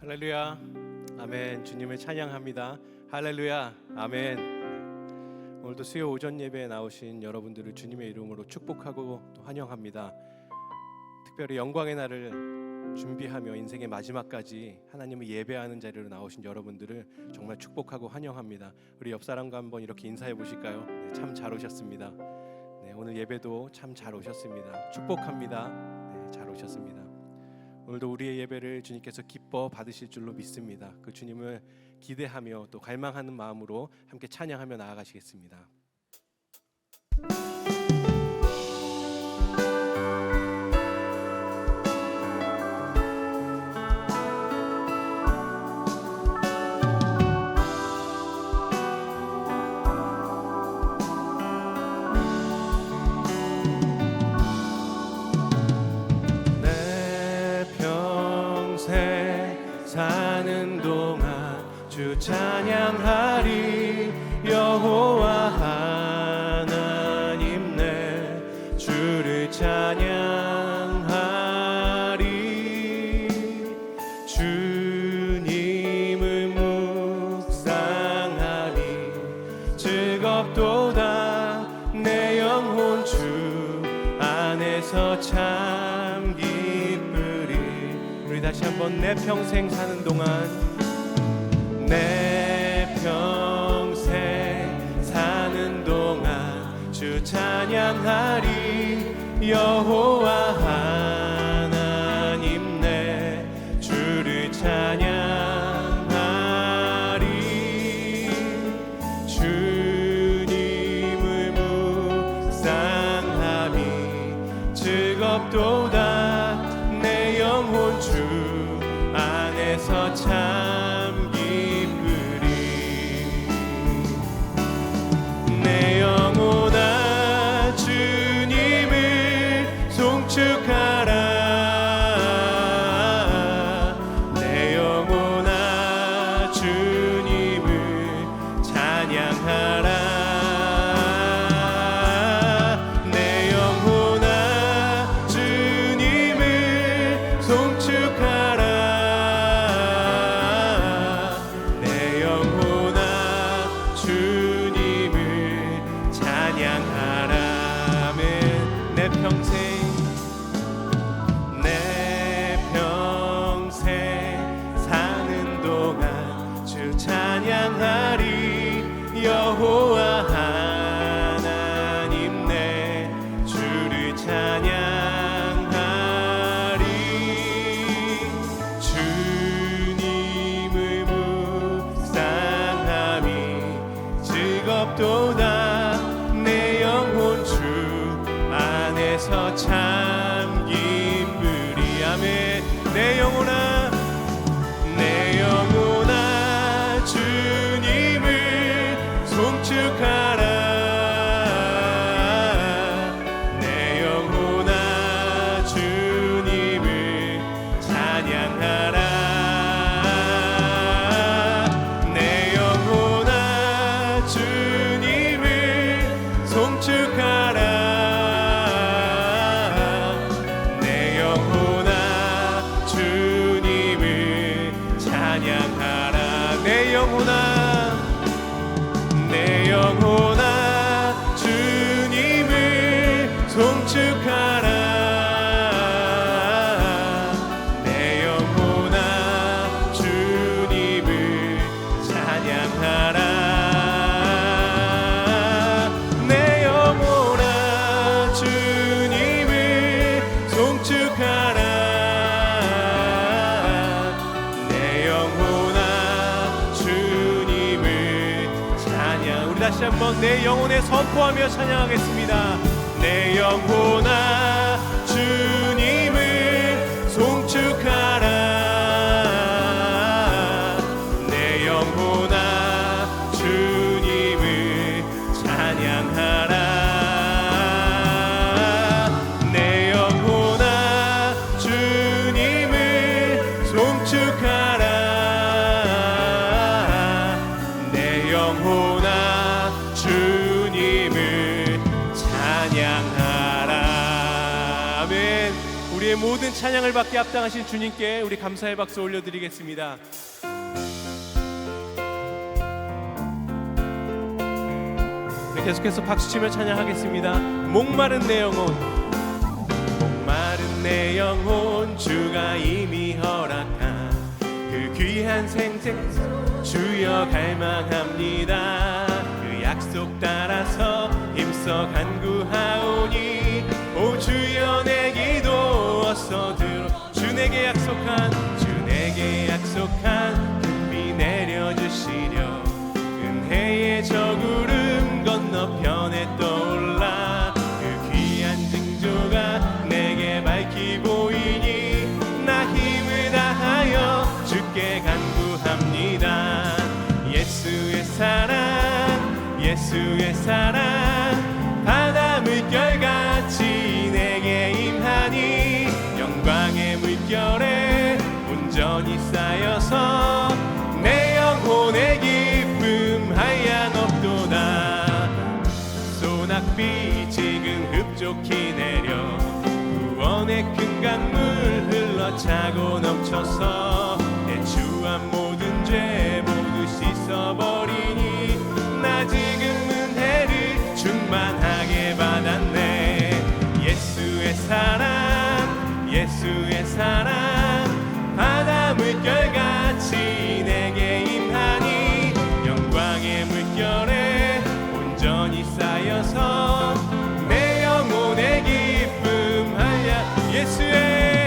할렐루야, 아멘. 주님을 찬양합니다. 할렐루야, 아멘. 오늘도 수요 오전 예배에 나오신 여러분들을 주님의 이름으로 축복하고 또 환영합니다. 특별히 영광의 날을 준비하며 인생의 마지막까지 하나님을 예배하는 자리로 나오신 여러분들을 정말 축복하고 환영합니다. 우리 옆 사람과 한번 이렇게 인사해 보실까요? 네, 참 잘 오셨습니다. 네, 오늘 예배도 참 잘 오셨습니다. 축복합니다. 네, 잘 오셨습니다. 오늘도 우리의 예배를 주님께서 기뻐 받으실 줄로 믿습니다. 그 주님을 기대하며 또 갈망하는 마음으로 함께 찬양하며 나아가시겠습니다. 사는 동안 주 찬양하리. 여호와 하나님 내 주를 찬양하리. 주님을 묵상하니 즐겁도다. 내 영혼 주 안에서 참 기쁘리. 우리 다시 한번 내 평생 사는 동안, 내 평생 사는 동안 주 찬양하리. 여호와 하나님 내 주를 찬양하리. 주님을 묵상하니 즐겁도다. 내 영혼 주 안에서 참 기쁘리. 내 영혼아 주님을 송축하라. 내 영혼아 주님을 찬양하라. 내 영혼아 주님을 송축하라. 내 평생 사는 동안 주 찬양하리. 여호와 하나님 내 주를 찬양하리. 주님을 묵상하니 즐겁도다. 내 영혼 주 안에서 참 기쁘리. 아멘. 내 영혼아, 내 영혼아 주님을 송축하라. 내 영혼아 주님을 찬양하라. 내 영혼아 주님을 송축하라. 내 영혼아 주님을 송축하라. 내 영혼아 주님을 찬양하라. 내 영혼아 주님을 송축하라. 다시 한번 내 영혼에 선포하며 찬양하겠습니다. 내 영혼아 주님을 송축하라. 내 영혼아 주님을 찬양하라. 내 영혼아 주님을 송축하라. 내 영혼아 주님을 찬양하라. 우리의 모든 찬양을 받게 합당하신 주님께 우리 감사의 박수 올려드리겠습니다. 우리 계속해서 박수치며 찬양하겠습니다. 목마른 내 영혼, 목마른 내 영혼, 주가 이미 허락한 그 귀한 생생 주여 갈망합니다. 그 약속 따라서 힘써 간구하오니 오 주여 내 기도 어서 들어. 주 내게 약속한 금비 내려주시려. 은혜의 저 구름 건너편에 떠올라. 그 귀한 징조가 내게 밝히 보이니 나 힘을 다하여 주께 간구합니다. 예수의 사랑, 예수의 사랑, 바다 물결같이 내게 임하니 영광의 물결에 온전히 쌓여서 내 영혼의 기쁨 한량없도다. 소낙비 지금 흡족히 내려 구원의 큰 강물 흘러차고 넘쳐서 내 주한 모든 죄 모두 씻어버리니 나 지금 은혜를 충만하게 받았네. 예수의 사랑, 예수의 사랑, 바다 물결같이 내게 임하니 영광의 물결에 온전히 쌓여서 내 영혼의 기쁨 한량. 예수의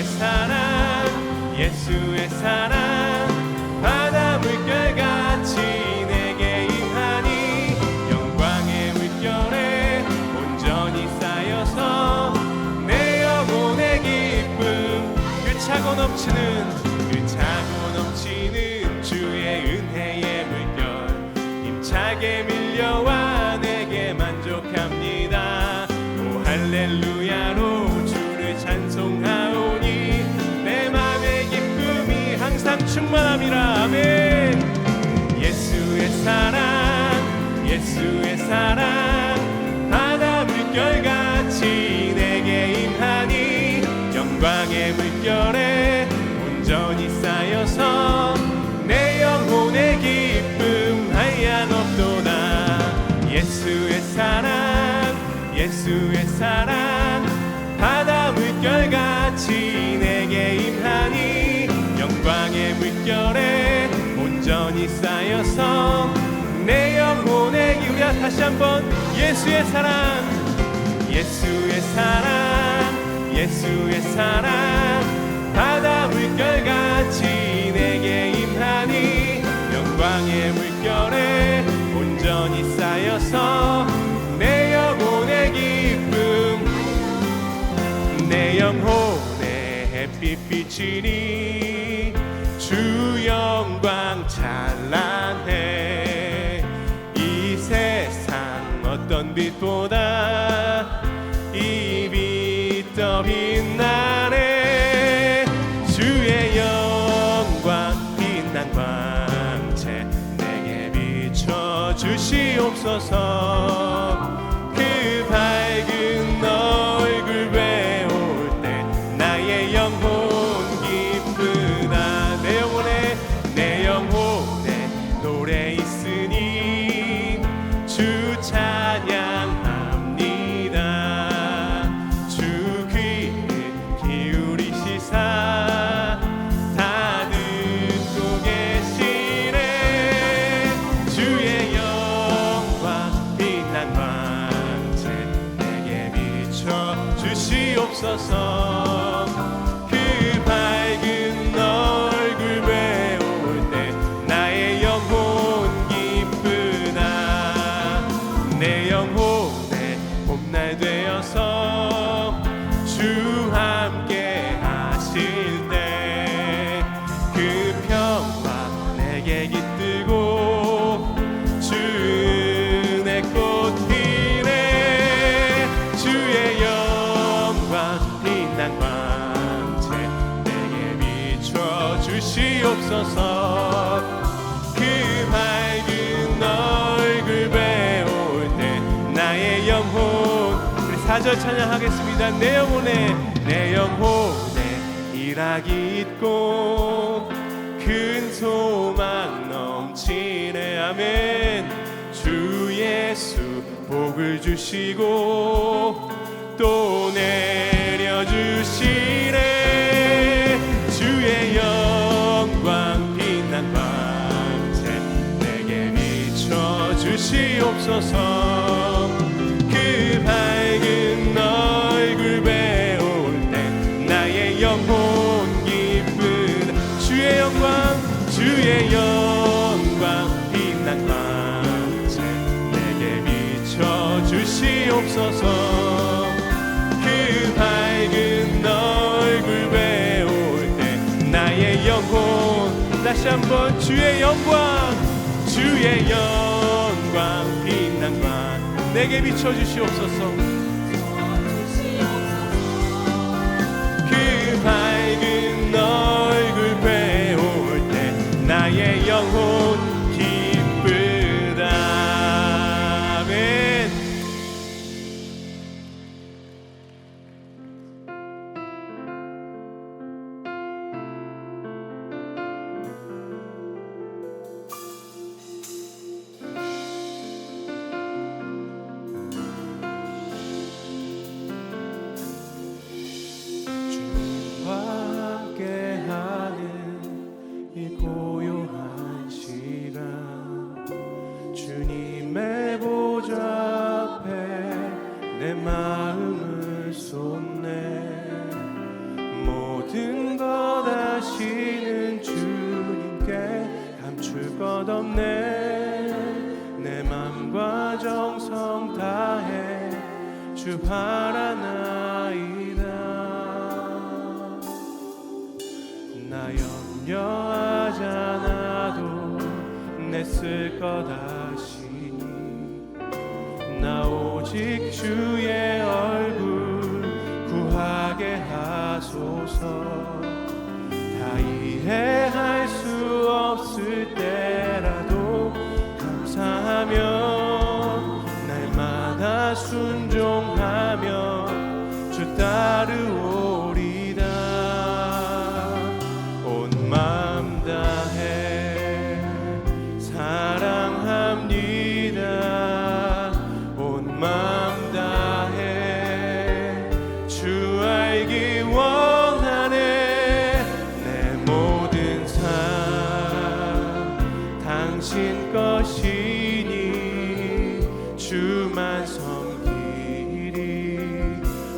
사랑, 예수의 사랑, 바다 물결같이 내게 임하니 영광의 물결에 온전히 쌓여서 내 영혼의 기쁨. 그 차고 넘치는 주의 은혜의 물결 힘차게 밀려와 내게 만족합니다. 오 할렐루야로 주를 찬송하오니 내 맘의 기쁨이 항상 충만함이라. 아멘. 예수의 사랑, 예수의 사랑, 바다 물결같이 내게 임하니 영광의 물결에 온전히 쌓여서 내 영혼의 기쁨 한량없도다. 예수의 사랑, 예수의 사랑, 바다 물결같이 내게 임하니 영광의 물결에 온전히 쌓여서 내 영혼의 기쁨. 다시 한번. 예수의 사랑, 예수의 사랑, 예수의 사랑, 바다 물결같이 내게 임하니 영광의 물결에 온전히 쌓여서 내 영혼의 기쁨. 내 영혼의 햇빛 비치니 주 영광 찬란해. 이 세상 어떤 빛보다 이 빛 더 빛나네. 주의 영광 빛난 광채 내게 비춰 주시옵소서. 그 밝은 얼굴 배울 때 나의 영혼 기쁘다. 내 영혼에 노래 있으니 주 찬양합니다. 주 귀를 기울이시사 다 듣고 계시네. 주의 영광 빛난 광채 내게 비춰 주시옵소서. 그 밝은 얼굴 배울 때 나의 영혼 기쁘다. 내 영혼의 봄날 되어서 주 함께 하실 때 그 평화 내게 깃들고 주 은혜 꽃 피네. 주의 영광 빛난 광채 내게 비춰 주시옵소서. 그 밝은 얼굴 배울 때 나의 영혼. 우리 4절 찬양하겠습니다. 내 영혼에 내 영혼에 일하기 있고 큰 소망 넘치네. 아멘. 주 예수 복을 주시고 또 내려주시네. 주의 영광 빛난 광채 내게 비춰주시옵소서. 그 밝은 얼굴 배울 때 나의 영혼 기쁘다. 주의 영광 빛난 광채 내게 비춰주시옵소서. 그 밝은 얼굴 배울 때 나의 영혼 다시 한번 주의 영광 빛난 광 내게 비춰주시옵소서. 그 밝은 얼굴 배울 때 나의 영혼 기쁘다. 아멘. 내 마음을 쏟네. 모든 것 아시는 주님께 감출 것 없네. 내 맘과 정성 다해 주 바라나이다. 나 염려하지 않아도 내 쓸 것 아시니 나 오직 주의 얼굴 구하게 하소서. 다 이해할 수 없을 때라도 감사하며 날마다 순종하며 주 따르오리다. 온 마음 다해 사랑합니다. 마음 다해 주 알기 원하네. 내 모든 삶 당신 것이니 주만 섬기리.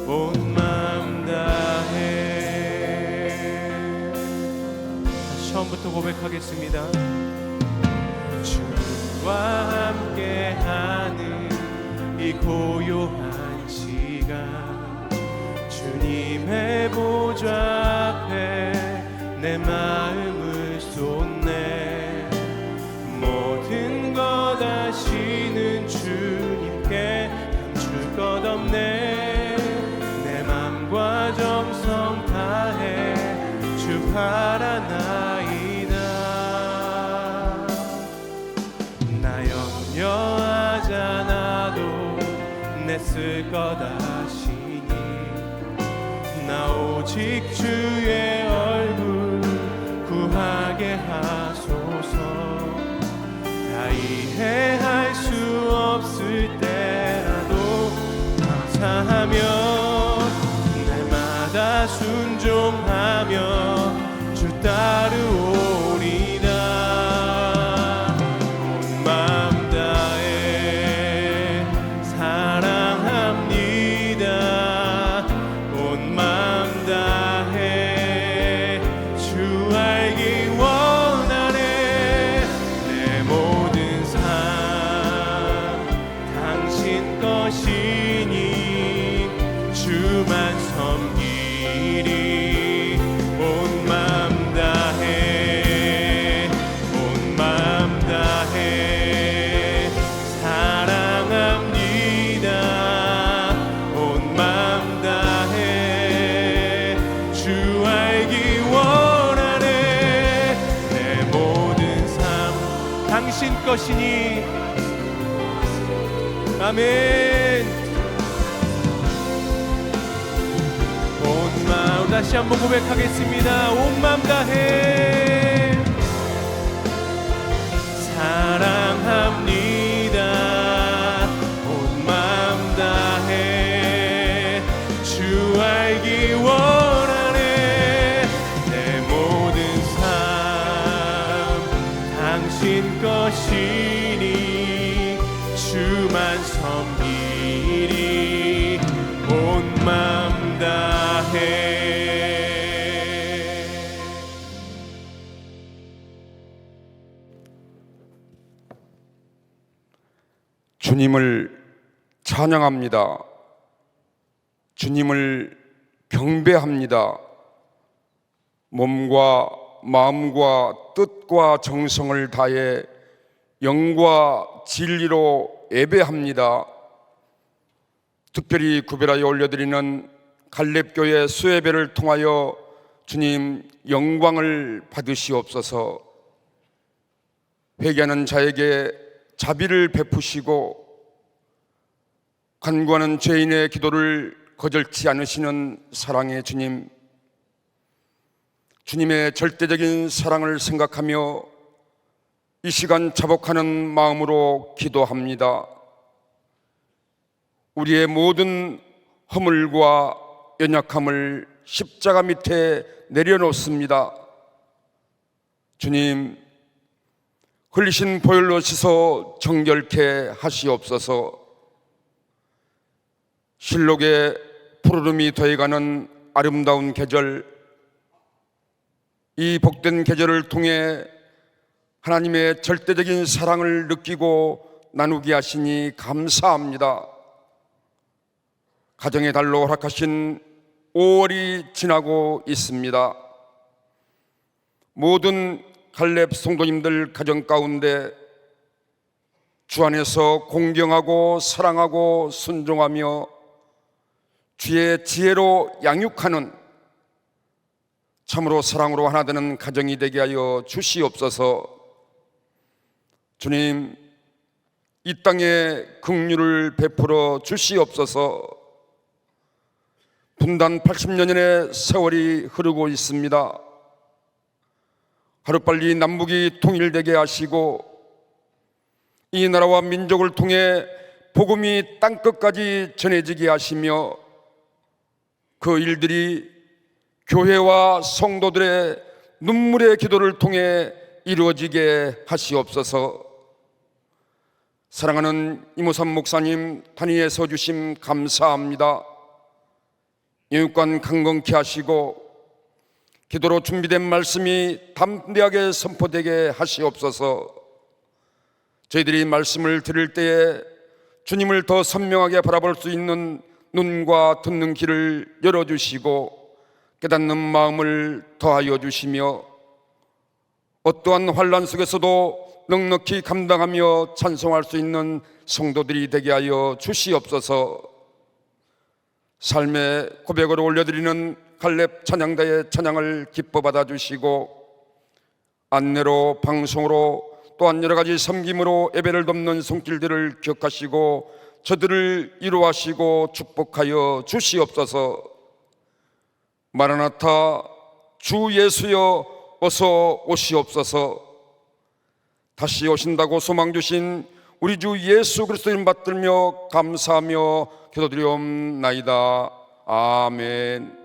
온 마음 다해. 다시 처음부터 고백하겠습니다. 주와 함께하는 이 고요한 시간 주님의 보좌 앞에 내 마음을 쏟네. 모든 것 아시는 주님께 감출 것 없네. 내 맘과 정성 다해 주 바라나이다. 나 염려하지 않아도 내 쓸 것 아시니 나 오직 주의 얼굴 구하게 하소서. 다 이해할 수 없을 때라도 감사하며 날마다 순종하며 주 따르오리다. 온 마음 다해 사랑합니다. 온 마음 다해 주 알기 원하네. 내 모든 삶 당신 것이니 주만 섬기리. 온 마음 다해 온 마음 다해 사랑합니다. 온 마음 다해 주 알기 원하네. 내 모든 삶 당신 것이니. 아멘. 온 다시 한번 고백하겠습니다. 온 마음 다해 사랑합니다. 온 마음 다해 주 알기 원하네. 내 모든 삶 당신 것이니 주만 섬기리. 온 마음 다해. 주님을 찬양합니다. 주님을 경배합니다. 몸과 마음과 뜻과 정성을 다해 영과 진리로 예배합니다. 특별히 구별하여 올려드리는 갈렙교회 수예배를 통하여 주님 영광을 받으시옵소서. 회개하는 자에게 자비를 베푸시고 간구하는 죄인의 기도를 거절치 않으시는 사랑의 주님, 주님의 절대적인 사랑을 생각하며 이 시간 자복하는 마음으로 기도합니다. 우리의 모든 허물과 연약함을 십자가 밑에 내려놓습니다. 주님, 흘리신 보혈로 씻어 정결케 하시옵소서. 실록의 푸르름이 더해가는 아름다운 계절, 이 복된 계절을 통해 하나님의 절대적인 사랑을 느끼고 나누게 하시니 감사합니다. 가정의 달로 허락하신 5월이 지나고 있습니다. 모든 갈렙 성도님들 가정 가운데 주 안에서 공경하고 사랑하고 순종하며 주의 지혜로 양육하는 참으로 사랑으로 하나 되는 가정이 되게 하여 주시옵소서. 주님, 이 땅에 긍휼을 베풀어 주시옵소서. 분단 80년의 세월이 흐르고 있습니다. 하루빨리 남북이 통일되게 하시고 이 나라와 민족을 통해 복음이 땅끝까지 전해지게 하시며 그 일들이 교회와 성도들의 눈물의 기도를 통해 이루어지게 하시옵소서. 사랑하는 이모삼 목사님 단위에 서주심 감사합니다. 영육관 강건케 하시고 기도로 준비된 말씀이 담대하게 선포되게 하시옵소서. 저희들이 말씀을 들을 때에 주님을 더 선명하게 바라볼 수 있는 눈과 듣는 귀를 열어주시고 깨닫는 마음을 더하여 주시며 어떠한 환난 속에서도 넉넉히 감당하며 찬송할 수 있는 성도들이 되게 하여 주시옵소서. 삶의 고백으로 올려드리는 갈렙 찬양대의 찬양을 기뻐 받아주시고 안내로 방송으로 또한 여러 가지 섬김으로 예배를 돕는 손길들을 기억하시고 저들을 위로하시고 축복하여 주시옵소서. 마라나타 주 예수여 어서 오시옵소서. 다시 오신다고 소망 주신 우리 주 예수 그리스도 이름 받들며 감사하며 기도드리옵나이다. 아멘.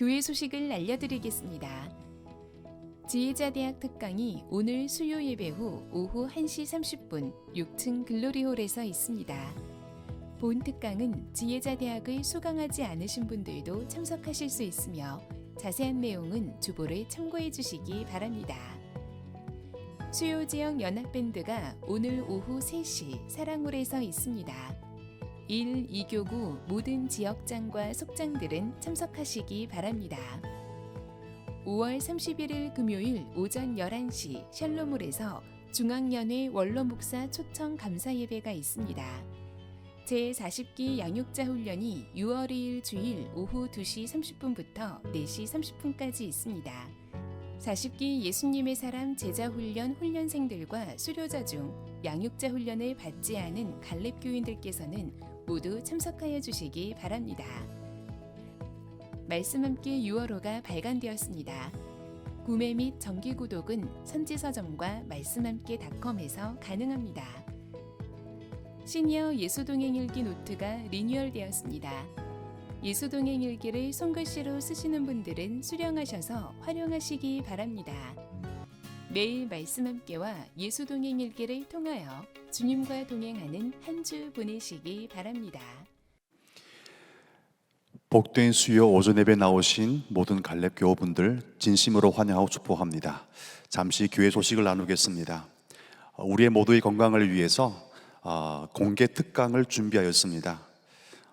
교회 소식을 알려드리겠습니다. 지혜자대학 특강이 오늘 수요 예배 후 오후 1시 30분 6층 글로리홀에서 있습니다. 본 특강은 지혜자대학을 수강하지 않으신 분들도 참석하실 수 있으며 자세한 내용은 주보를 참고해 주시기 바랍니다. 수요 지역 연합밴드가 오늘 오후 3시 사랑홀에서 있습니다. 1, 2교구 모든 지역장과 속장들은 참석하시기 바랍니다. 5월 31일 금요일 오전 11시 샬롬홀에서 중앙연회 원로목사 초청 감사예배가 있습니다. 제40기 양육자 훈련이 6월 2일 주일 오후 2시 30분부터 4시 30분까지 있습니다. 40기 예수님의 사람 제자 훈련 훈련생들과 수료자 중 양육자 훈련을 받지 않은 갈렙 교인들께서는 모두 참석하여 주시기 바랍니다. 말씀 함께 6월호가 발간되었습니다. 구매 및 정기 구독은 선지서점과 말씀함께닷컴에서 가능합니다. 시니어 예수동행일기 노트가 리뉴얼되었습니다. 예수동행일기를 손글씨로 쓰시는 분들은 수령하셔서 활용하시기 바랍니다. 매일 말씀 함께와 예수동행일기를 통하여 주님과 동행하는 한 주 보내시기 바랍니다. 복된 수요 오전 예배 나오신 모든 갈렙 교우분들 진심으로 환영하고 축복합니다. 잠시 교회 소식을 나누겠습니다. 우리의 모두의 건강을 위해서 공개 특강을 준비하였습니다.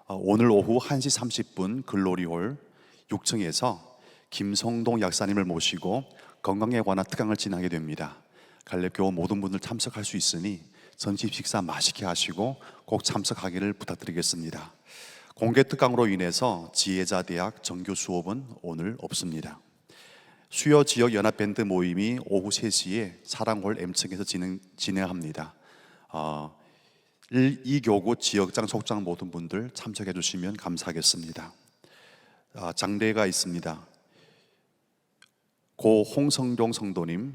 오늘 오후 1시 30분 글로리홀 6층에서 김성동 약사님을 모시고 건강에 관한 특강을 진행하게 됩니다. 갈렙 교우 모든 분들 참석할 수 있으니 점심 식사 맛있게 하시고 꼭 참석하기를 부탁드리겠습니다. 공개 특강으로 인해서 지혜자 대학 정규 수업은 오늘 없습니다. 수요 지역 연합 밴드 모임이 오후 3시에 사랑홀 M층에서 진행합니다. 2교구 지역장 속장 모든 분들 참석해 주시면 감사하겠습니다. 장례가 있습니다. 고 홍성종 성도님,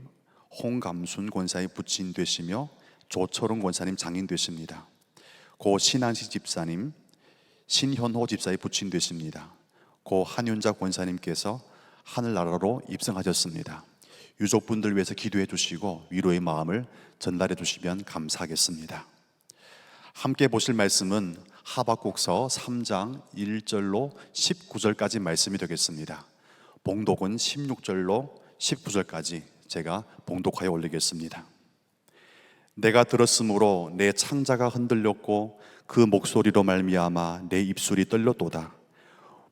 홍감순 권사의 부친 되시며 조철웅 권사님 장인 되십니다. 고 신한식 집사님, 신현호 집사의 부친 되십니다. 고 한윤자 권사님께서 하늘나라로 입성하셨습니다. 유족분들 위해서 기도해 주시고 위로의 마음을 전달해 주시면 감사하겠습니다. 함께 보실 말씀은 하박국서 3장 1절로 19절까지 말씀이 되겠습니다. 봉독은 16절로 19절까지 제가 봉독하여 올리겠습니다. 내가 들었으므로 내 창자가 흔들렸고 그 목소리로 말미암아 내 입술이 떨렸도다.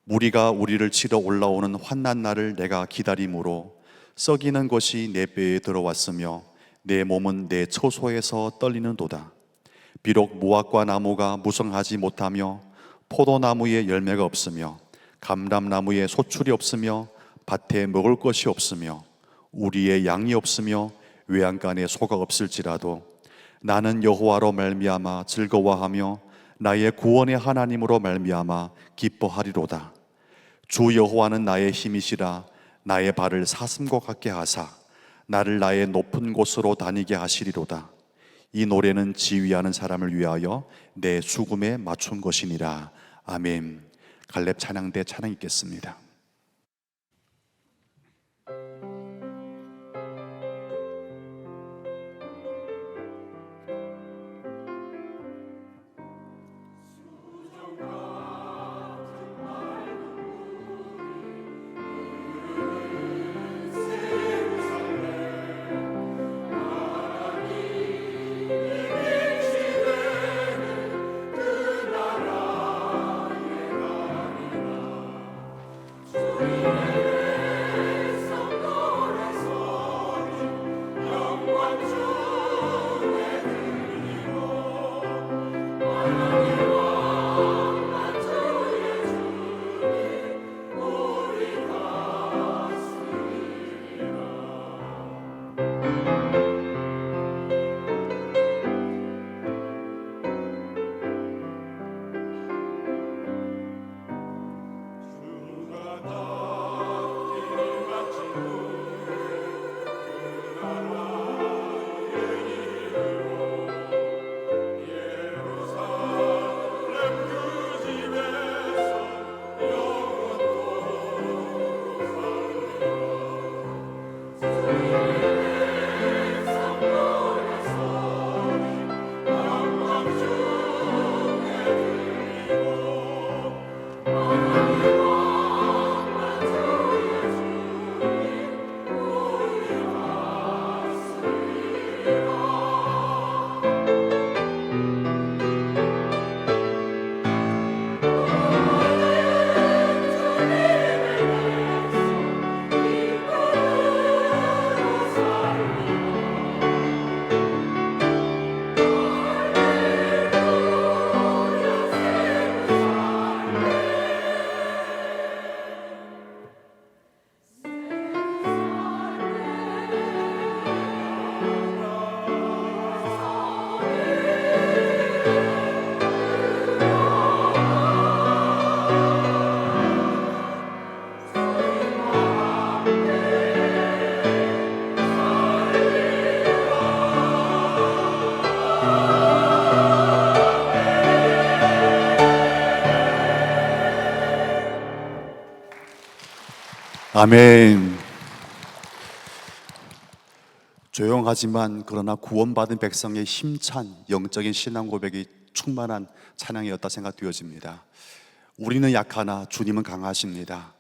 무리가 우리를 치러 올라오는 환난 날을 내가 기다림으로 썩이는 것이 내 뼈에 들어왔으며 내 몸은 내 처소에서 떨리는도다. 비록 무화과 나무가 무성하지 못하며 포도나무에 열매가 없으며 감람나무에 소출이 없으며 밭에 먹을 것이 없으며 우리의 양이 없으며 외양간에 소가 없을지라도 나는 여호와로 말미암아 즐거워하며 나의 구원의 하나님으로 말미암아 기뻐하리로다. 주 여호와는 나의 힘이시라. 나의 발을 사슴과 같게 하사 나를 나의 높은 곳으로 다니게 하시리로다. 이 노래는 지휘하는 사람을 위하여 내 수금에 맞춘 것이니라. 아멘. 갈렙 찬양대 찬양 있겠습니다. 아멘. 조용하지만 그러나 구원받은 백성의 힘찬 영적인 신앙 고백이 충만한 찬양이었다 생각되어집니다. 우리는 약하나 주님은 강하십니다.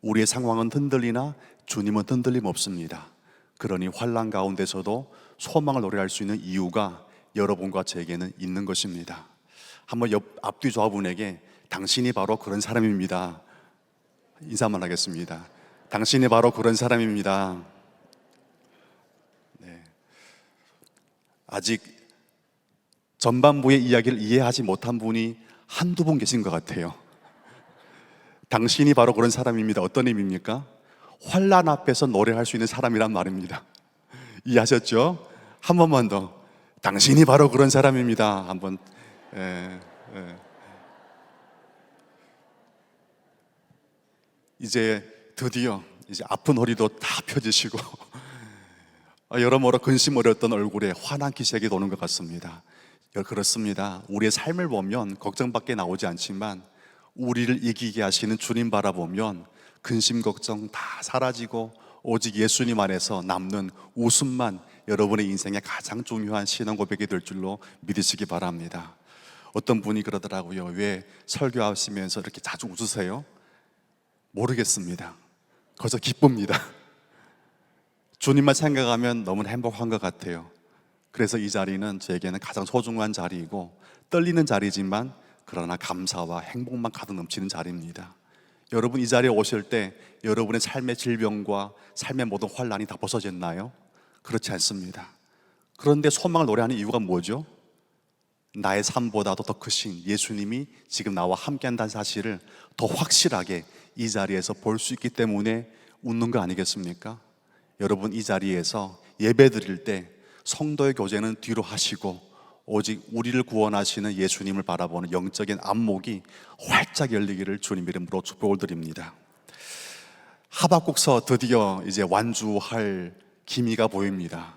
우리의 상황은 흔들리나 주님은 흔들림 없습니다. 그러니 환난 가운데서도 소망을 노래할 수 있는 이유가 여러분과 제게는 있는 것입니다. 한번 앞뒤 좌우분에게 당신이 바로 그런 사람입니다. 인사만 하겠습니다. 당신이 바로 그런 사람입니다. 네. 아직 전반부의 이야기를 이해하지 못한 분이 한두 분 계신 것 같아요. 당신이 바로 그런 사람입니다. 어떤 의미입니까? 환난 앞에서 노래할 수 있는 사람이란 말입니다. 이해하셨죠? 한 번만 더. 당신이 바로 그런 사람입니다. 한번. 이제 드디어 이제 아픈 허리도 다 펴지시고 여러모로 근심 어렸던 얼굴에 환한 기색이 도는 것 같습니다. 그렇습니다. 우리의 삶을 보면 걱정밖에 나오지 않지만 우리를 이기게 하시는 주님 바라보면 근심 걱정 다 사라지고 오직 예수님 안에서 남는 웃음만 여러분의 인생의 가장 중요한 신앙 고백이 될 줄로 믿으시기 바랍니다. 어떤 분이 그러더라고요. 왜 설교하시면서 이렇게 자주 웃으세요? 모르겠습니다. 거기서 기쁩니다. 주님만 생각하면 너무 행복한 것 같아요. 그래서 이 자리는 저에게는 가장 소중한 자리이고 떨리는 자리지만 그러나 감사와 행복만 가득 넘치는 자리입니다. 여러분 이 자리에 오실 때 여러분의 삶의 질병과 삶의 모든 환난이 다 벗어졌나요? 그렇지 않습니다. 그런데 소망을 노래하는 이유가 뭐죠? 나의 삶보다도 더 크신 예수님이 지금 나와 함께한다는 사실을 더 확실하게 이 자리에서 볼 수 있기 때문에 웃는 거 아니겠습니까? 여러분 이 자리에서 예배 드릴 때 성도의 교제는 뒤로 하시고 오직 우리를 구원하시는 예수님을 바라보는 영적인 안목이 활짝 열리기를 주님 이름으로 축복을 드립니다. 하박국서 드디어 이제 완주할 기미가 보입니다.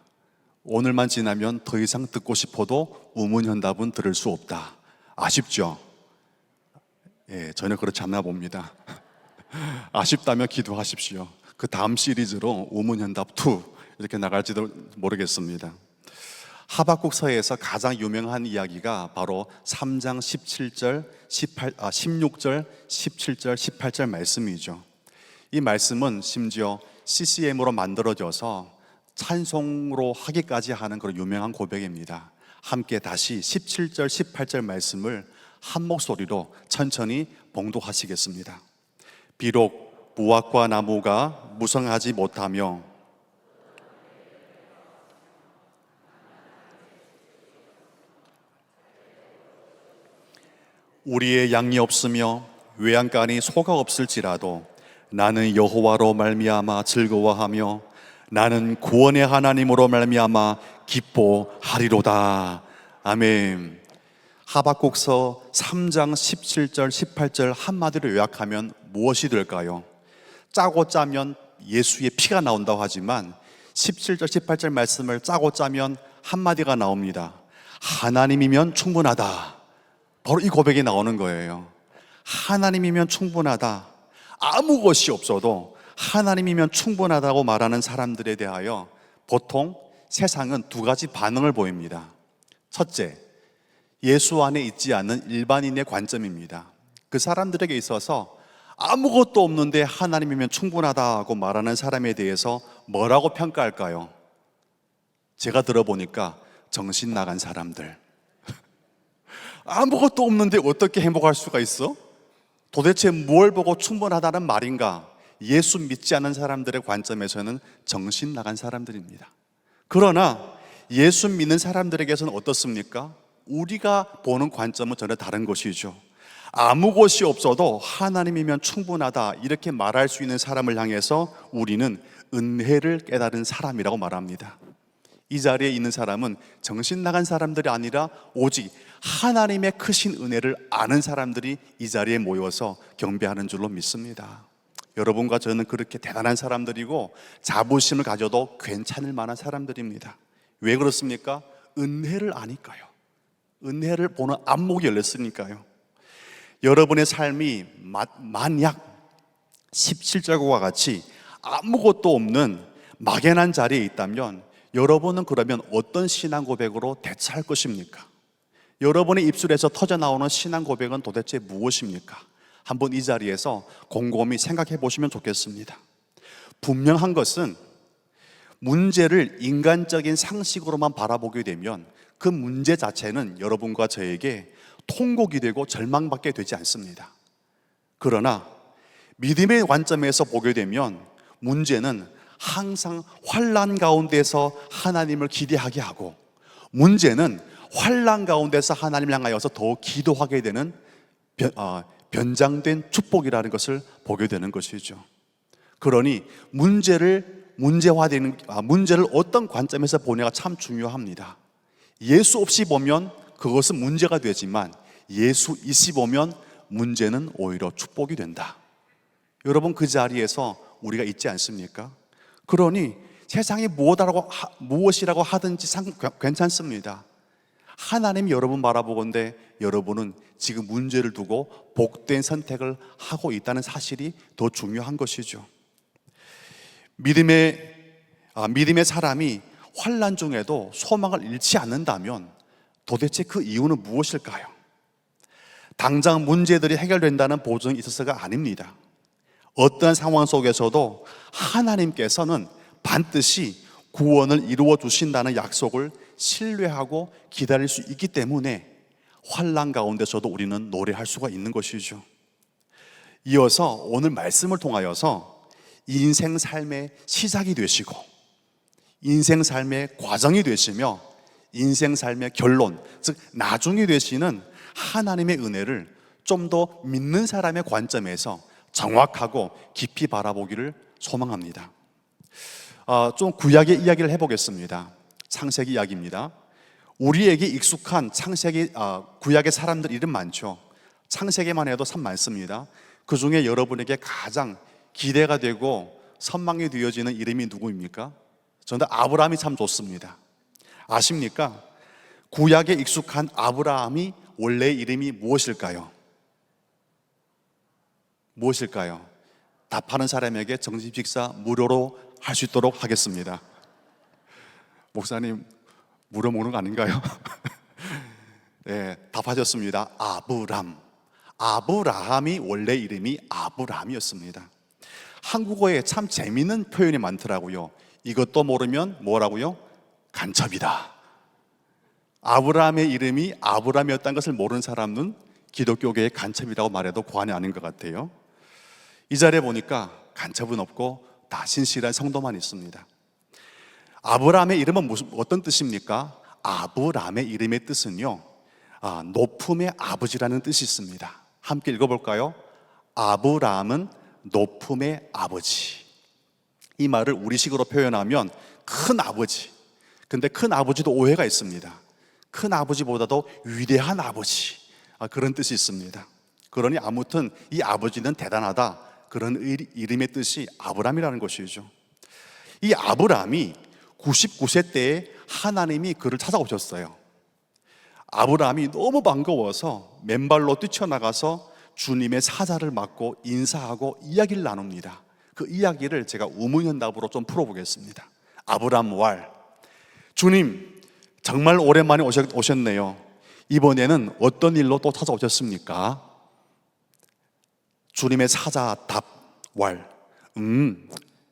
오늘만 지나면 더 이상 듣고 싶어도 우문현답은 들을 수 없다. 아쉽죠? 예, 전혀 그렇지 않나 봅니다. 아쉽다면 기도하십시오. 그 다음 시리즈로 우문현답 2 이렇게 나갈지도 모르겠습니다. 하박국서에서 가장 유명한 이야기가 바로 3장 16절, 17절, 18절 말씀이죠. 이 말씀은 심지어 CCM으로 만들어져서 찬송으로 하기까지 하는 그런 유명한 고백입니다. 함께 다시 17절, 18절 말씀을 한 목소리로 천천히 봉독하시겠습니다. 비록 무화과 나무가 무성하지 못하며 우리의 양이 없으며 외양간이 소가 없을지라도 나는 여호와로 말미암아 즐거워하며 나는 구원의 하나님으로 말미암아 기뻐하리로다. 아멘. 하박국서 3장 17절 18절 한마디로 요약하면 무엇이 될까요? 짜고 짜면 예수의 피가 나온다고 하지만 17절 18절 말씀을 짜고 짜면 한마디가 나옵니다. 하나님이면 충분하다. 바로 이 고백이 나오는 거예요. 하나님이면 충분하다. 아무 것이 없어도 하나님이면 충분하다고 말하는 사람들에 대하여 보통 세상은 두 가지 반응을 보입니다. 첫째, 예수 안에 있지 않는 일반인의 관점입니다. 그 사람들에게 있어서 아무것도 없는데 하나님이면 충분하다고 말하는 사람에 대해서 뭐라고 평가할까요? 제가 들어보니까 정신 나간 사람들. 아무것도 없는데 어떻게 행복할 수가 있어? 도대체 뭘 보고 충분하다는 말인가? 예수 믿지 않는 사람들의 관점에서는 정신 나간 사람들입니다. 그러나 예수 믿는 사람들에게서는 어떻습니까? 우리가 보는 관점은 전혀 다른 것이죠. 아무 것이 없어도 하나님이면 충분하다 이렇게 말할 수 있는 사람을 향해서 우리는 은혜를 깨달은 사람이라고 말합니다. 이 자리에 있는 사람은 정신 나간 사람들이 아니라 오직 하나님의 크신 은혜를 아는 사람들이 이 자리에 모여서 경배하는 줄로 믿습니다. 여러분과 저는 그렇게 대단한 사람들이고 자부심을 가져도 괜찮을 만한 사람들입니다. 왜 그렇습니까? 은혜를 아니까요. 은혜를 보는 안목이 열렸으니까요. 여러분의 삶이 만약 17절과 같이 아무것도 없는 막연한 자리에 있다면 여러분은 그러면 어떤 신앙 고백으로 대처할 것입니까? 여러분의 입술에서 터져나오는 신앙 고백은 도대체 무엇입니까? 한번 이 자리에서 곰곰이 생각해 보시면 좋겠습니다. 분명한 것은 문제를 인간적인 상식으로만 바라보게 되면 그 문제 자체는 여러분과 저에게 통곡이 되고 절망받게 되지 않습니다. 그러나 믿음의 관점에서 보게 되면 문제는 항상 환난 가운데서 하나님을 기대하게 하고, 문제는 환난 가운데서 하나님을 향하여서 더욱 기도하게 되는 변장된 축복이라는 것을 보게 되는 것이죠. 그러니 문제를 어떤 관점에서 보냐가 참 중요합니다. 예수 없이 보면 그것은 문제가 되지만 예수 있이 보면 문제는 오히려 축복이 된다. 여러분, 그 자리에서 우리가 있지 않습니까? 그러니 세상이 무엇이라고 하든지 괜찮습니다. 하나님이 여러분 바라보건대 여러분은 지금 문제를 두고 복된 선택을 하고 있다는 사실이 더 중요한 것이죠. 믿음의 사람이 환난 중에도 소망을 잃지 않는다면 도대체 그 이유는 무엇일까요? 당장 문제들이 해결된다는 보증이 있어서가 아닙니다. 어떠한 상황 속에서도 하나님께서는 반드시 구원을 이루어 주신다는 약속을 신뢰하고 기다릴 수 있기 때문에 환난 가운데서도 우리는 노래할 수가 있는 것이죠. 이어서 오늘 말씀을 통하여서 인생 삶의 시작이 되시고, 인생 삶의 과정이 되시며, 인생 삶의 결론, 즉 나중이 되시는 하나님의 은혜를 좀 더 믿는 사람의 관점에서 정확하고 깊이 바라보기를 소망합니다. 좀 구약의 이야기를 해보겠습니다. 창세기 이야기입니다. 우리에게 익숙한 구약의 사람들 이름 많죠. 창세기만 해도 참 많습니다. 그 중에 여러분에게 가장 기대가 되고 선망이 되어지는 이름이 누구입니까? 저는 아브라함이 참 좋습니다. 아십니까? 구약에 익숙한 아브라함이 원래 이름이 무엇일까요? 무엇일까요? 답하는 사람에게 점심 식사 무료로 할 수 있도록 하겠습니다. 목사님, 무료 먹는 거 아닌가요? 네, 답하셨습니다. 아브라함이 원래 이름이 아브라함이었습니다. 한국어에 참 재미있는 표현이 많더라고요. 이것도 모르면 뭐라고요? 간첩이다. 아브라함의 이름이 아브라함이었다는 것을 모르는 사람은 기독교계의 간첩이라고 말해도 과언이 아닌 것 같아요. 이 자리에 보니까 간첩은 없고 다 신실한 성도만 있습니다. 아브라함의 이름은 어떤 뜻입니까? 아브라함의 이름의 뜻은요, 높음의 아버지라는 뜻이 있습니다. 함께 읽어볼까요? 아브라함은 높음의 아버지. 이 말을 우리식으로 표현하면 큰 아버지. 근데 큰 아버지도 오해가 있습니다. 큰 아버지보다도 위대한 아버지, 그런 뜻이 있습니다. 그러니 아무튼 이 아버지는 대단하다, 그런 이름의 뜻이 아브라함이라는 것이죠. 이 아브라함이 99세 때에 하나님이 그를 찾아오셨어요. 아브라함이 너무 반가워서 맨발로 뛰쳐나가서 주님의 사자를 맞고 인사하고 이야기를 나눕니다. 그 이야기를 제가 우문현답으로 좀 풀어보겠습니다. 아브라함 왈, 주님 정말 오랜만에 오셨네요. 이번에는 어떤 일로 또 찾아오셨습니까? 주님의 사자 답 왈,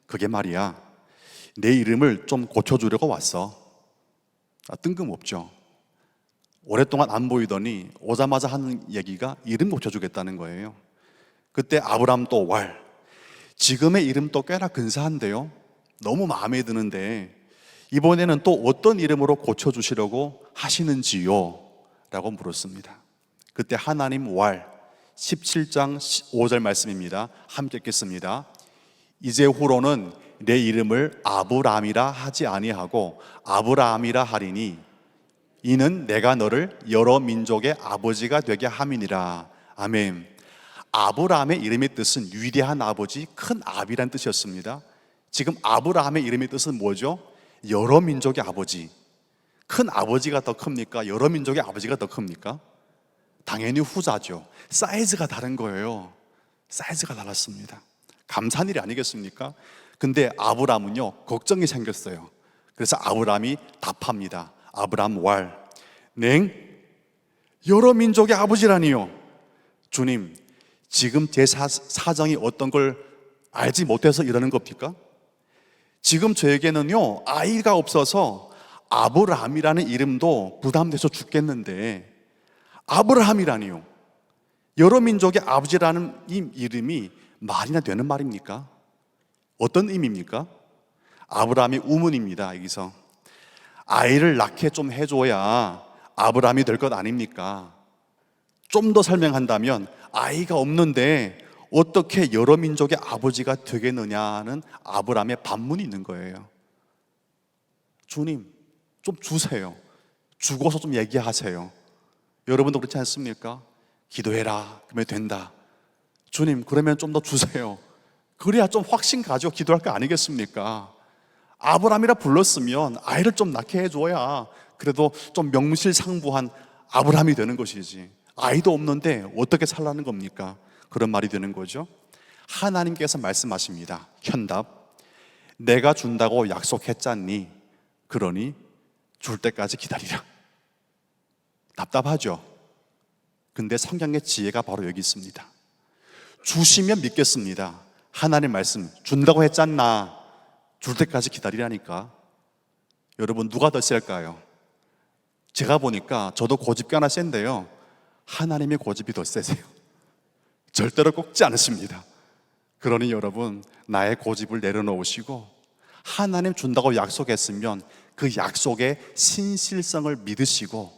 그게 말이야, 내 이름을 좀 고쳐주려고 왔어. 뜬금없죠. 오랫동안 안 보이더니 오자마자 하는 얘기가 이름 고쳐주겠다는 거예요. 그때 아브라함 또 왈, 지금의 이름도 꽤나 근사한데요, 너무 마음에 드는데 이번에는 또 어떤 이름으로 고쳐주시려고 하시는지요? 라고 물었습니다. 그때 하나님 왈, 17장 5절 말씀입니다. 함께 읽겠습니다. 이제후로는 내 이름을 아브라함이라 하지 아니하고 아브라함이라 하리니 이는 내가 너를 여러 민족의 아버지가 되게 함이니라. 아멘. 아브라함의 이름의 뜻은 위대한 아버지, 큰 아비란 뜻이었습니다. 지금 아브라함의 이름의 뜻은 뭐죠? 여러 민족의 아버지. 큰 아버지가 더 큽니까? 여러 민족의 아버지가 더 큽니까? 당연히 후자죠. 사이즈가 다른 거예요. 사이즈가 달랐습니다. 감사한 일이 아니겠습니까? 근데 아브람은요, 걱정이 생겼어요. 그래서 아브람이 답합니다. 아브람 왈, 냉? 여러 민족의 아버지라니요. 주님, 지금 제 사정이 어떤 걸 알지 못해서 이러는 겁니까? 지금 저에게는요, 아이가 없어서 아브라함이라는 이름도 부담돼서 죽겠는데, 아브라함이라니요. 여러 민족의 아버지라는 이 이름이 말이나 되는 말입니까? 어떤 의미입니까? 아브라함의 우문입니다. 여기서 아이를 낳게 좀 해줘야 아브라함이 될 것 아닙니까? 좀 더 설명한다면 아이가 없는데 어떻게 여러 민족의 아버지가 되겠느냐는 아브라함의 반문이 있는 거예요. 주님, 좀 주세요. 주고서 좀 얘기하세요. 여러분도 그렇지 않습니까? 기도해라, 그러면 된다. 주님, 그러면 좀 더 주세요. 그래야 좀 확신 가지고 기도할 거 아니겠습니까? 아브라함이라 불렀으면 아이를 좀 낳게 해줘야 그래도 좀 명실상부한 아브라함이 되는 것이지. 아이도 없는데 어떻게 살라는 겁니까? 그런 말이 되는 거죠. 하나님께서 말씀하십니다. 현답, 내가 준다고 약속했잖니? 그러니 줄 때까지 기다리라. 답답하죠? 근데 성경의 지혜가 바로 여기 있습니다. 주시면 믿겠습니다. 하나님 말씀 준다고 했잖나? 줄 때까지 기다리라니까. 여러분, 누가 더 셀까요? 제가 보니까 저도 고집이 하나 센데요, 하나님의 고집이 더 세세요. 절대로 꺾지 않으십니다. 그러니 여러분, 나의 고집을 내려놓으시고 하나님 준다고 약속했으면 그 약속의 신실성을 믿으시고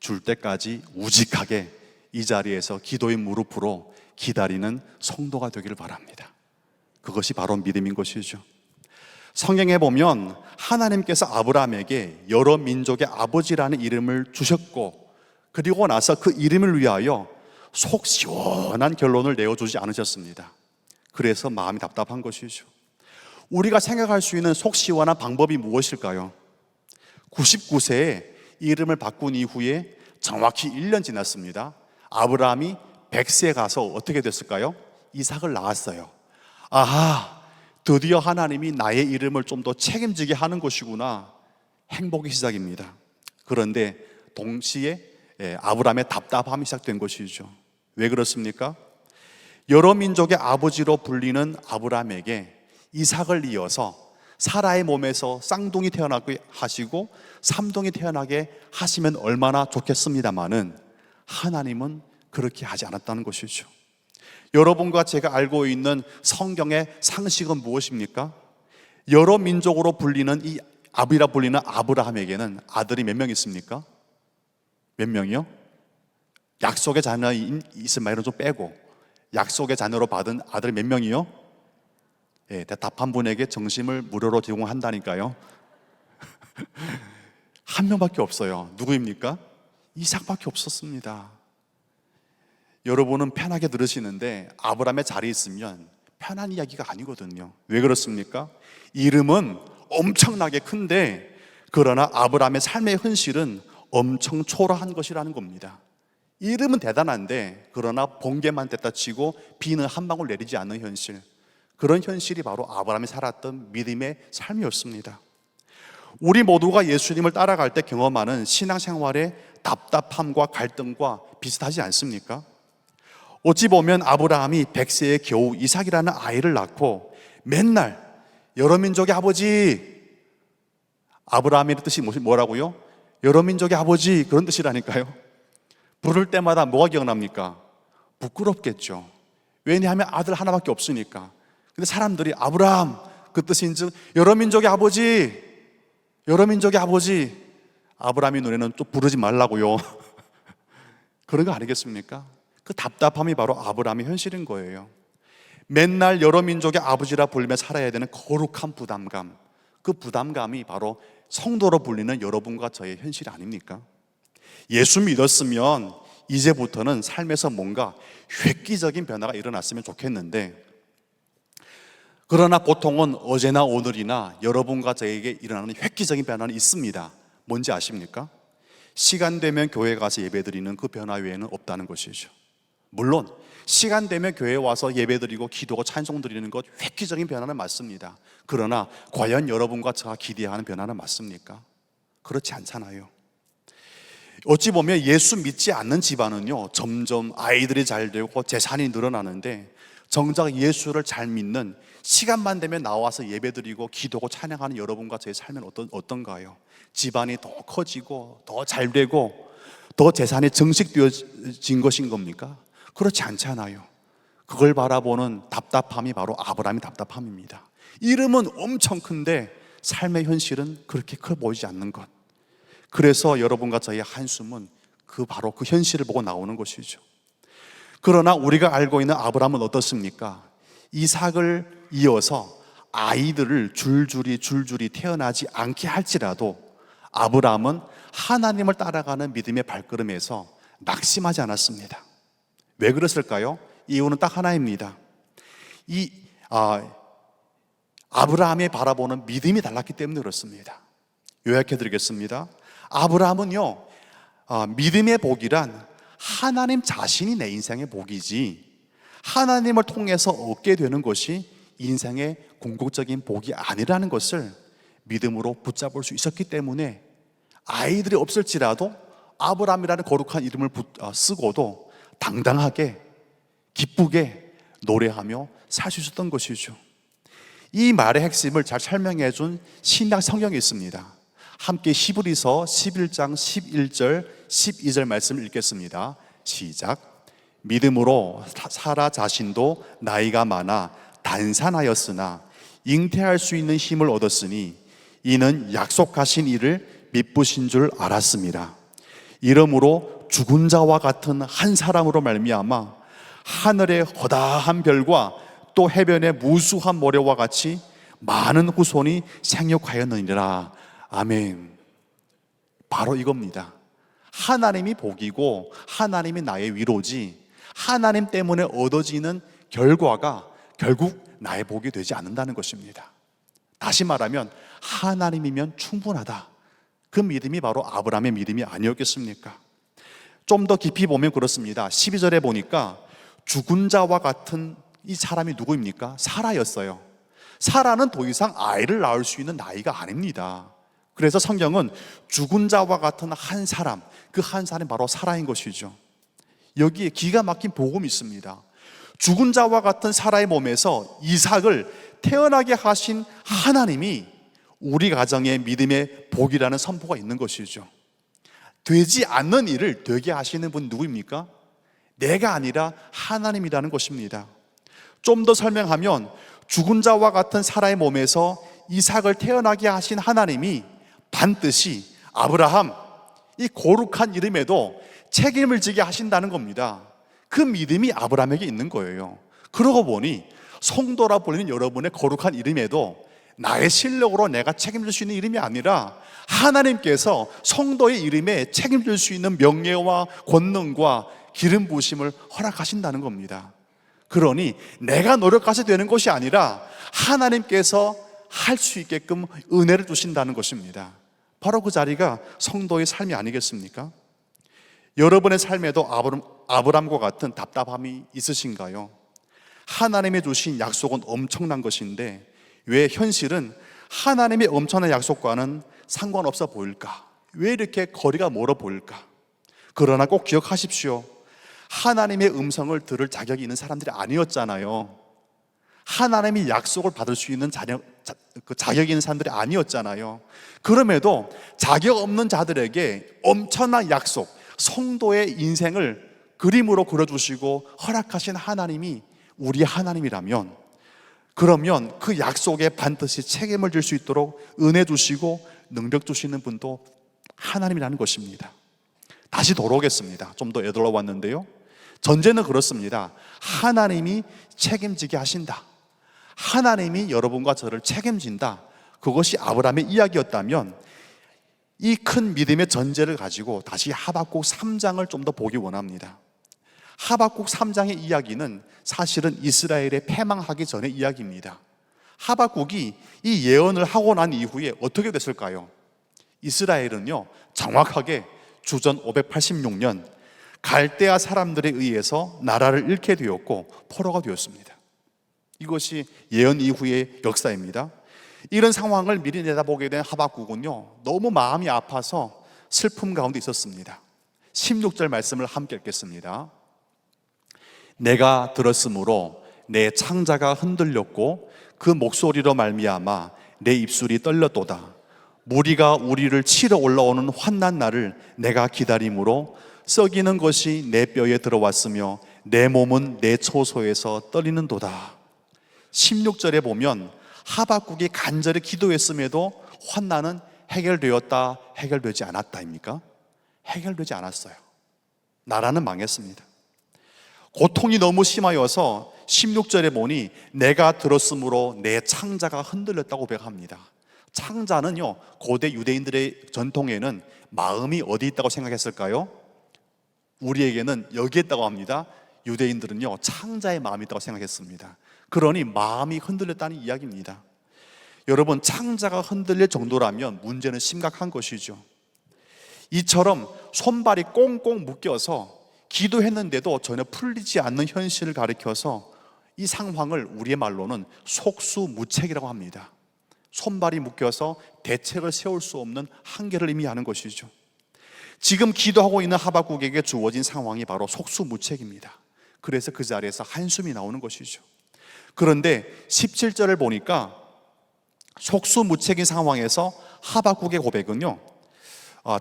줄 때까지 우직하게 이 자리에서 기도의 무릎으로 기다리는 성도가 되기를 바랍니다. 그것이 바로 믿음인 것이죠. 성경에 보면 하나님께서 아브라함에게 여러 민족의 아버지라는 이름을 주셨고, 그리고 나서 그 이름을 위하여 속 시원한 결론을 내어주지 않으셨습니다. 그래서 마음이 답답한 것이죠. 우리가 생각할 수 있는 속 시원한 방법이 무엇일까요? 99세에 이름을 바꾼 이후에 정확히 1년 지났습니다. 아브라함이 100세에 가서 어떻게 됐을까요? 이삭을 낳았어요. 아하, 드디어 하나님이 나의 이름을 좀 더 책임지게 하는 것이구나. 행복의 시작입니다. 그런데 동시에 아브라함의 답답함이 시작된 것이죠. 왜 그렇습니까? 여러 민족의 아버지로 불리는 아브라함에게 이삭을 이어서 사라의 몸에서 쌍둥이 태어나게 하시고 삼둥이 태어나게 하시면 얼마나 좋겠습니다마는 하나님은 그렇게 하지 않았다는 것이죠. 여러분과 제가 알고 있는 성경의 상식은 무엇입니까? 여러 민족으로 불리는 이 아비라 불리는 아브라함에게는 아들이 몇 명 있습니까? 몇 명이요? 약속의 자녀 이스마엘은 좀 빼고 약속의 자녀로 받은 아들이 몇 명이요? 예, 답한 분에게 정심을 무료로 제공한다니까요. 한 명밖에 없어요. 누구입니까? 이삭밖에 없었습니다. 여러분은 편하게 들으시는데 아브라함의 자리에 있으면 편한 이야기가 아니거든요. 왜 그렇습니까? 이름은 엄청나게 큰데 그러나 아브라함의 삶의 현실은 엄청 초라한 것이라는 겁니다. 이름은 대단한데 그러나 번개만 됐다 치고 비는 한 방울 내리지 않는 현실, 그런 현실이 바로 아브라함이 살았던 믿음의 삶이었습니다. 우리 모두가 예수님을 따라갈 때 경험하는 신앙생활의 답답함과 갈등과 비슷하지 않습니까? 어찌 보면 아브라함이 100세에 겨우 이삭이라는 아이를 낳고 맨날 여러 민족의 아버지, 아브라함의 뜻이 뭐라고요? 여러 민족의 아버지, 그런 뜻이라니까요. 부를 때마다 뭐가 기억납니까? 부끄럽겠죠. 왜냐하면 아들 하나밖에 없으니까. 근데 사람들이 아브라함, 그 뜻인즉 여러 민족의 아버지, 여러 민족의 아버지. 아브라함의 눈에는 또 부르지 말라고요. 그런 거 아니겠습니까? 그 답답함이 바로 아브라함의 현실인 거예요. 맨날 여러 민족의 아버지라 불리며 살아야 되는 거룩한 부담감, 그 부담감이 바로 성도로 불리는 여러분과 저의 현실 아닙니까? 예수 믿었으면 이제부터는 삶에서 뭔가 획기적인 변화가 일어났으면 좋겠는데, 그러나 보통은 어제나 오늘이나 여러분과 저에게 일어나는 획기적인 변화는 있습니다. 뭔지 아십니까? 시간 되면 교회 가서 예배드리는 그 변화 외에는 없다는 것이죠. 물론 시간 되면 교회에 와서 예배드리고 기도하고 찬송 드리는 것 획기적인 변화는 맞습니다. 그러나 과연 여러분과 제가 기대하는 변화는 맞습니까? 그렇지 않잖아요. 어찌 보면 예수 믿지 않는 집안은요, 점점 아이들이 잘 되고 재산이 늘어나는데, 정작 예수를 잘 믿는, 시간만 되면 나와서 예배드리고 기도하고 찬양하는 여러분과 제 삶은 어떤가요? 집안이 더 커지고 더 잘 되고 더 재산이 증식되어진 것인 겁니까? 그렇지 않잖아요. 그걸 바라보는 답답함이 바로 아브라함의 답답함입니다. 이름은 엄청 큰데 삶의 현실은 그렇게 커 보이지 않는 것. 그래서 여러분과 저의 한숨은 바로 그 현실을 보고 나오는 것이죠. 그러나 우리가 알고 있는 아브라함은 어떻습니까? 이삭을 이어서 아이들을 줄줄이 태어나지 않게 할지라도 아브라함은 하나님을 따라가는 믿음의 발걸음에서 낙심하지 않았습니다. 왜 그랬을까요? 이유는 딱 하나입니다. 아브라함이 바라보는 믿음이 달랐기 때문에 그렇습니다. 요약해 드리겠습니다. 아브라함은요, 믿음의 복이란 하나님 자신이 내 인생의 복이지, 하나님을 통해서 얻게 되는 것이 인생의 궁극적인 복이 아니라는 것을 믿음으로 붙잡을 수 있었기 때문에 아이들이 없을지라도 아브라함이라는 거룩한 이름을 쓰고도 당당하게 기쁘게 노래하며 살 수 있었던 것이죠. 이 말의 핵심을 잘 설명해 준 신약 성경이 있습니다. 함께 히브리서 11장 11절 12절 말씀을 읽겠습니다. 시작. 믿음으로 사라 자신도 나이가 많아 단산하였으나 잉태할 수 있는 힘을 얻었으니 이는 약속하신 이를 미쁘신 줄 알았습니다. 이러므로 죽은 자와 같은 한 사람으로 말미암아 하늘의 허다한 별과 또 해변의 무수한 모래와 같이 많은 후손이 생육하였느니라. 아멘. 바로 이겁니다. 하나님이 복이고 하나님이 나의 위로지, 하나님 때문에 얻어지는 결과가 결국 나의 복이 되지 않는다는 것입니다. 다시 말하면 하나님이면 충분하다. 그 믿음이 바로 아브라함의 믿음이 아니었겠습니까? 좀 더 깊이 보면 그렇습니다. 12절에 보니까 죽은 자와 같은 이 사람이 누구입니까? 사라였어요. 사라는 더 이상 아이를 낳을 수 있는 나이가 아닙니다. 그래서 성경은 죽은 자와 같은 한 사람, 그 한 사람이 바로 사라인 것이죠. 여기에 기가 막힌 복음이 있습니다. 죽은 자와 같은 사라의 몸에서 이삭을 태어나게 하신 하나님이 우리 가정의 믿음의 복이라는 선포가 있는 것이죠. 되지 않는 일을 되게 하시는 분 누구입니까? 내가 아니라 하나님이라는 것입니다. 좀 더 설명하면 죽은 자와 같은 사라의 몸에서 이삭을 태어나게 하신 하나님이 반드시 아브라함, 이 거룩한 이름에도 책임을 지게 하신다는 겁니다. 그 믿음이 아브라함에게 있는 거예요. 그러고 보니 성도라 불리는 여러분의 거룩한 이름에도 나의 실력으로 내가 책임질 수 있는 이름이 아니라 하나님께서 성도의 이름에 책임질 수 있는 명예와 권능과 기름 부으심을 허락하신다는 겁니다. 그러니 내가 노력해서 되는 것이 아니라 하나님께서 할 수 있게끔 은혜를 주신다는 것입니다. 바로 그 자리가 성도의 삶이 아니겠습니까? 여러분의 삶에도 아브람과 같은 답답함이 있으신가요? 하나님이 주신 약속은 엄청난 것인데 왜 현실은 하나님의 엄청난 약속과는 상관없어 보일까? 왜 이렇게 거리가 멀어 보일까? 그러나 꼭 기억하십시오. 하나님의 음성을 들을 자격이 있는 사람들이 아니었잖아요. 하나님이 약속을 받을 수 있는 자격이 있는 사람들이 아니었잖아요. 그럼에도 자격 없는 자들에게 엄청난 약속, 성도의 인생을 그림으로 그려주시고 허락하신 하나님이 우리 하나님이라면, 그러면 그 약속에 반드시 책임을 질 수 있도록 은혜 주시고 능력 주시는 분도 하나님이라는 것입니다. 다시 돌아오겠습니다. 좀 더 애들러 왔는데요, 전제는 그렇습니다. 하나님이 책임지게 하신다. 하나님이 여러분과 저를 책임진다. 그것이 아브라함의 이야기였다면 이 큰 믿음의 전제를 가지고 다시 하박국 3장을 좀 더 보기 원합니다. 하박국 3장의 이야기는 사실은 이스라엘의 패망하기 전의 이야기입니다. 하박국이 이 예언을 하고 난 이후에 어떻게 됐을까요? 이스라엘은요, 정확하게 주전 586년 갈대아 사람들에 의해서 나라를 잃게 되었고 포로가 되었습니다. 이것이 예언 이후의 역사입니다. 이런 상황을 미리 내다보게 된 하박국은요, 너무 마음이 아파서 슬픔 가운데 있었습니다. 16절 말씀을 함께 읽겠습니다. 내가 들었으므로 내 창자가 흔들렸고 그 목소리로 말미암아 내 입술이 떨렸도다. 무리가 우리를 치러 올라오는 환난 날을 내가 기다림으로 썩이는 것이 내 뼈에 들어왔으며 내 몸은 내 초소에서 떨리는도다. 16절에 보면 하박국이 간절히 기도했음에도 환난은 해결되었다, 해결되지 않았다입니까? 해결되지 않았어요. 나라는 망했습니다. 고통이 너무 심하여서 16절에 보니 내가 들었으므로 내 창자가 흔들렸다고 고백합니다. 창자는요, 고대 유대인들의 전통에는 마음이 어디 있다고 생각했을까요? 우리에게는 여기 있다고 합니다. 유대인들은요, 창자의 마음이 있다고 생각했습니다. 그러니 마음이 흔들렸다는 이야기입니다. 여러분, 창자가 흔들릴 정도라면 문제는 심각한 것이죠. 이처럼 손발이 꽁꽁 묶여서 기도했는데도 전혀 풀리지 않는 현실을 가리켜서 이 상황을 우리의 말로는 속수무책이라고 합니다. 손발이 묶여서 대책을 세울 수 없는 한계를 의미하는 것이죠. 지금 기도하고 있는 하박국에게 주어진 상황이 바로 속수무책입니다. 그래서 그 자리에서 한숨이 나오는 것이죠. 그런데 17절을 보니까 속수무책인 상황에서 하박국의 고백은요,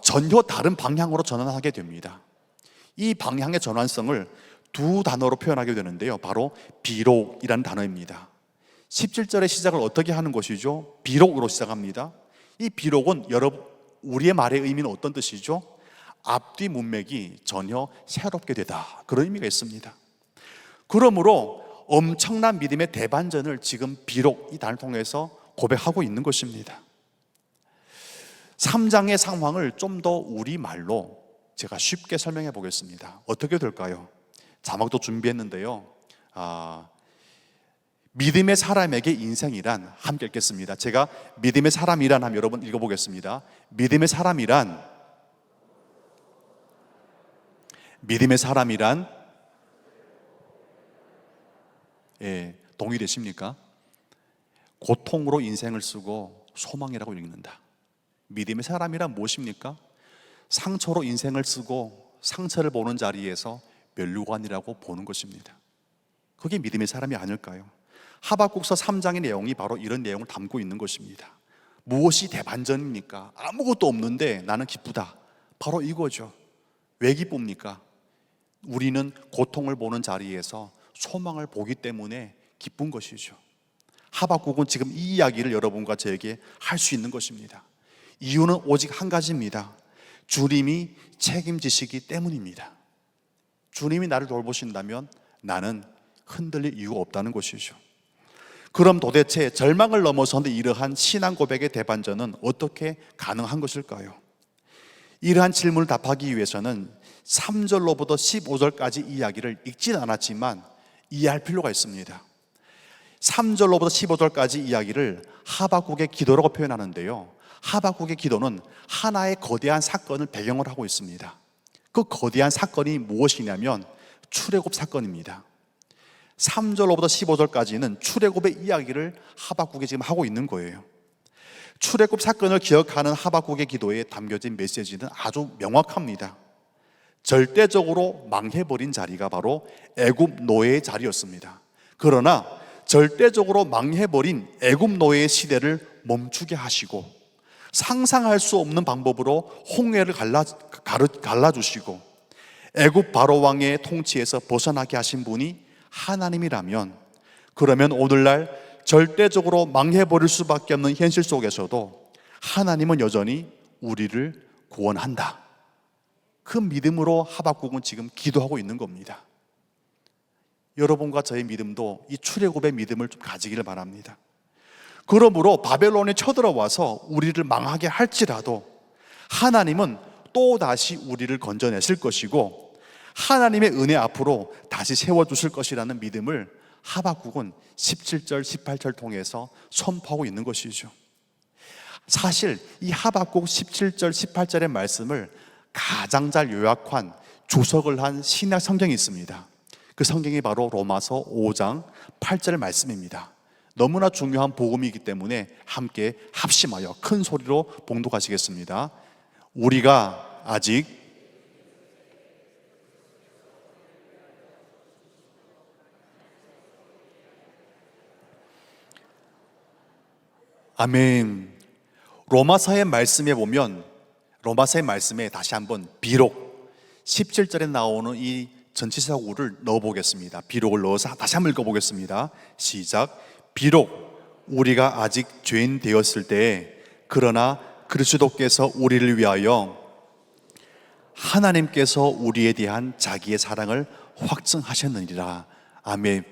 전혀 다른 방향으로 전환하게 됩니다. 이 방향의 전환성을 두 단어로 표현하게 되는데요, 바로 비록이라는 단어입니다. 17절의 시작을 어떻게 하는 것이죠? 비록으로 시작합니다. 이 비록은 우리의 말의 의미는 어떤 뜻이죠? 앞뒤 문맥이 전혀 새롭게 되다, 그런 의미가 있습니다. 그러므로 엄청난 믿음의 대반전을 지금 비록 이 단어를 통해서 고백하고 있는 것입니다. 3장의 상황을 좀 더 우리말로 제가 쉽게 설명해 보겠습니다. 어떻게 될까요? 자막도 준비했는데요, 믿음의 사람에게 인생이란, 함께 읽겠습니다. 제가 믿음의 사람이란 하면 여러분 읽어보겠습니다. 믿음의 사람이란 동의되십니까? 고통으로 인생을 쓰고 소망이라고 읽는다. 믿음의 사람이란 무엇입니까? 상처로 인생을 쓰고 상처를 보는 자리에서 멸류관이라고 보는 것입니다. 그게 믿음의 사람이 아닐까요? 하박국서 3장의 내용이 바로 이런 내용을 담고 있는 것입니다. 무엇이 대반전입니까? 아무것도 없는데 나는 기쁘다. 바로 이거죠. 왜 기쁩니까? 우리는 고통을 보는 자리에서 소망을 보기 때문에 기쁜 것이죠. 하박국은 지금 이 이야기를 여러분과 저에게 할 수 있는 것입니다. 이유는 오직 한 가지입니다. 주님이 책임지시기 때문입니다. 주님이 나를 돌보신다면 나는 흔들릴 이유가 없다는 것이죠. 그럼 도대체 절망을 넘어서는 이러한 신앙 고백의 대반전은 어떻게 가능한 것일까요? 이러한 질문을 답하기 위해서는 3절로부터 15절까지 이야기를 읽진 않았지만 이해할 필요가 있습니다. 3절로부터 15절까지 이야기를 하박국의 기도라고 표현하는데요, 하박국의 기도는 하나의 거대한 사건을 배경으로 하고 있습니다. 그 거대한 사건이 무엇이냐면 출애굽 사건입니다. 3절로부터 15절까지는 출애굽의 이야기를 하박국이 지금 하고 있는 거예요. 출애굽 사건을 기억하는 하박국의 기도에 담겨진 메시지는 아주 명확합니다. 절대적으로 망해버린 자리가 바로 애굽 노예의 자리였습니다. 그러나 절대적으로 망해버린 애굽 노예의 시대를 멈추게 하시고 상상할 수 없는 방법으로 홍해를 갈라주시고 애굽 바로 왕의 통치에서 벗어나게 하신 분이 하나님이라면, 그러면 오늘날 절대적으로 망해버릴 수밖에 없는 현실 속에서도 하나님은 여전히 우리를 구원한다. 그 믿음으로 하박국은 지금 기도하고 있는 겁니다. 여러분과 저의 믿음도 이 출애굽의 믿음을 좀 가지기를 바랍니다. 그러므로 바벨론에 쳐들어와서 우리를 망하게 할지라도 하나님은 또다시 우리를 건져내실 것이고 하나님의 은혜 앞으로 다시 세워주실 것이라는 믿음을 하박국은 17절, 18절 통해서 선포하고 있는 것이죠. 사실 이 하박국 17절, 18절의 말씀을 가장 잘 요약한 주석을 한 신약 성경이 있습니다. 그 성경이 바로 로마서 5장 8절 말씀입니다. 너무나 중요한 복음이기 때문에 함께 합심하여 큰 소리로 봉독하시겠습니다. 우리가 아직 아멘. 로마서의 말씀에 보면 로마서의 말씀에 다시 한번 비록 17절에 나오는 이 전치사구를 넣어보겠습니다. 비록을 넣어서 다시 한번 읽어보겠습니다. 시작. 비록 우리가 아직 죄인 되었을 때에 그러나 그리스도께서 우리를 위하여 하나님께서 우리에 대한 자기의 사랑을 확증하셨느니라. 아멘.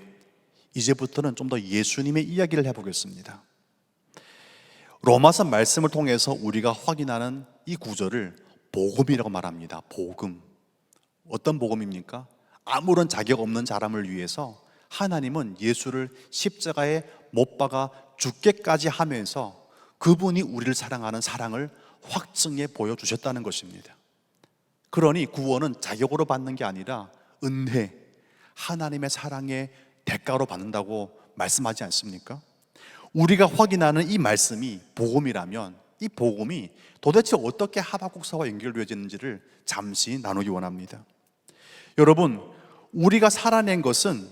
이제부터는 좀 더 예수님의 이야기를 해보겠습니다. 로마서 말씀을 통해서 우리가 확인하는 이 구절을 복음이라고 말합니다. 복음. 어떤 복음입니까? 아무런 자격 없는 사람을 위해서 하나님은 예수를 십자가에 못 박아 죽게까지 하면서 그분이 우리를 사랑하는 사랑을 확증해 보여주셨다는 것입니다. 그러니 구원은 자격으로 받는 게 아니라 은혜, 하나님의 사랑의 대가로 받는다고 말씀하지 않습니까? 우리가 확인하는 이 말씀이 복음이라면 이 복음이 도대체 어떻게 하박국서와 연결되어지는지를 잠시 나누기 원합니다. 여러분, 우리가 살아낸 것은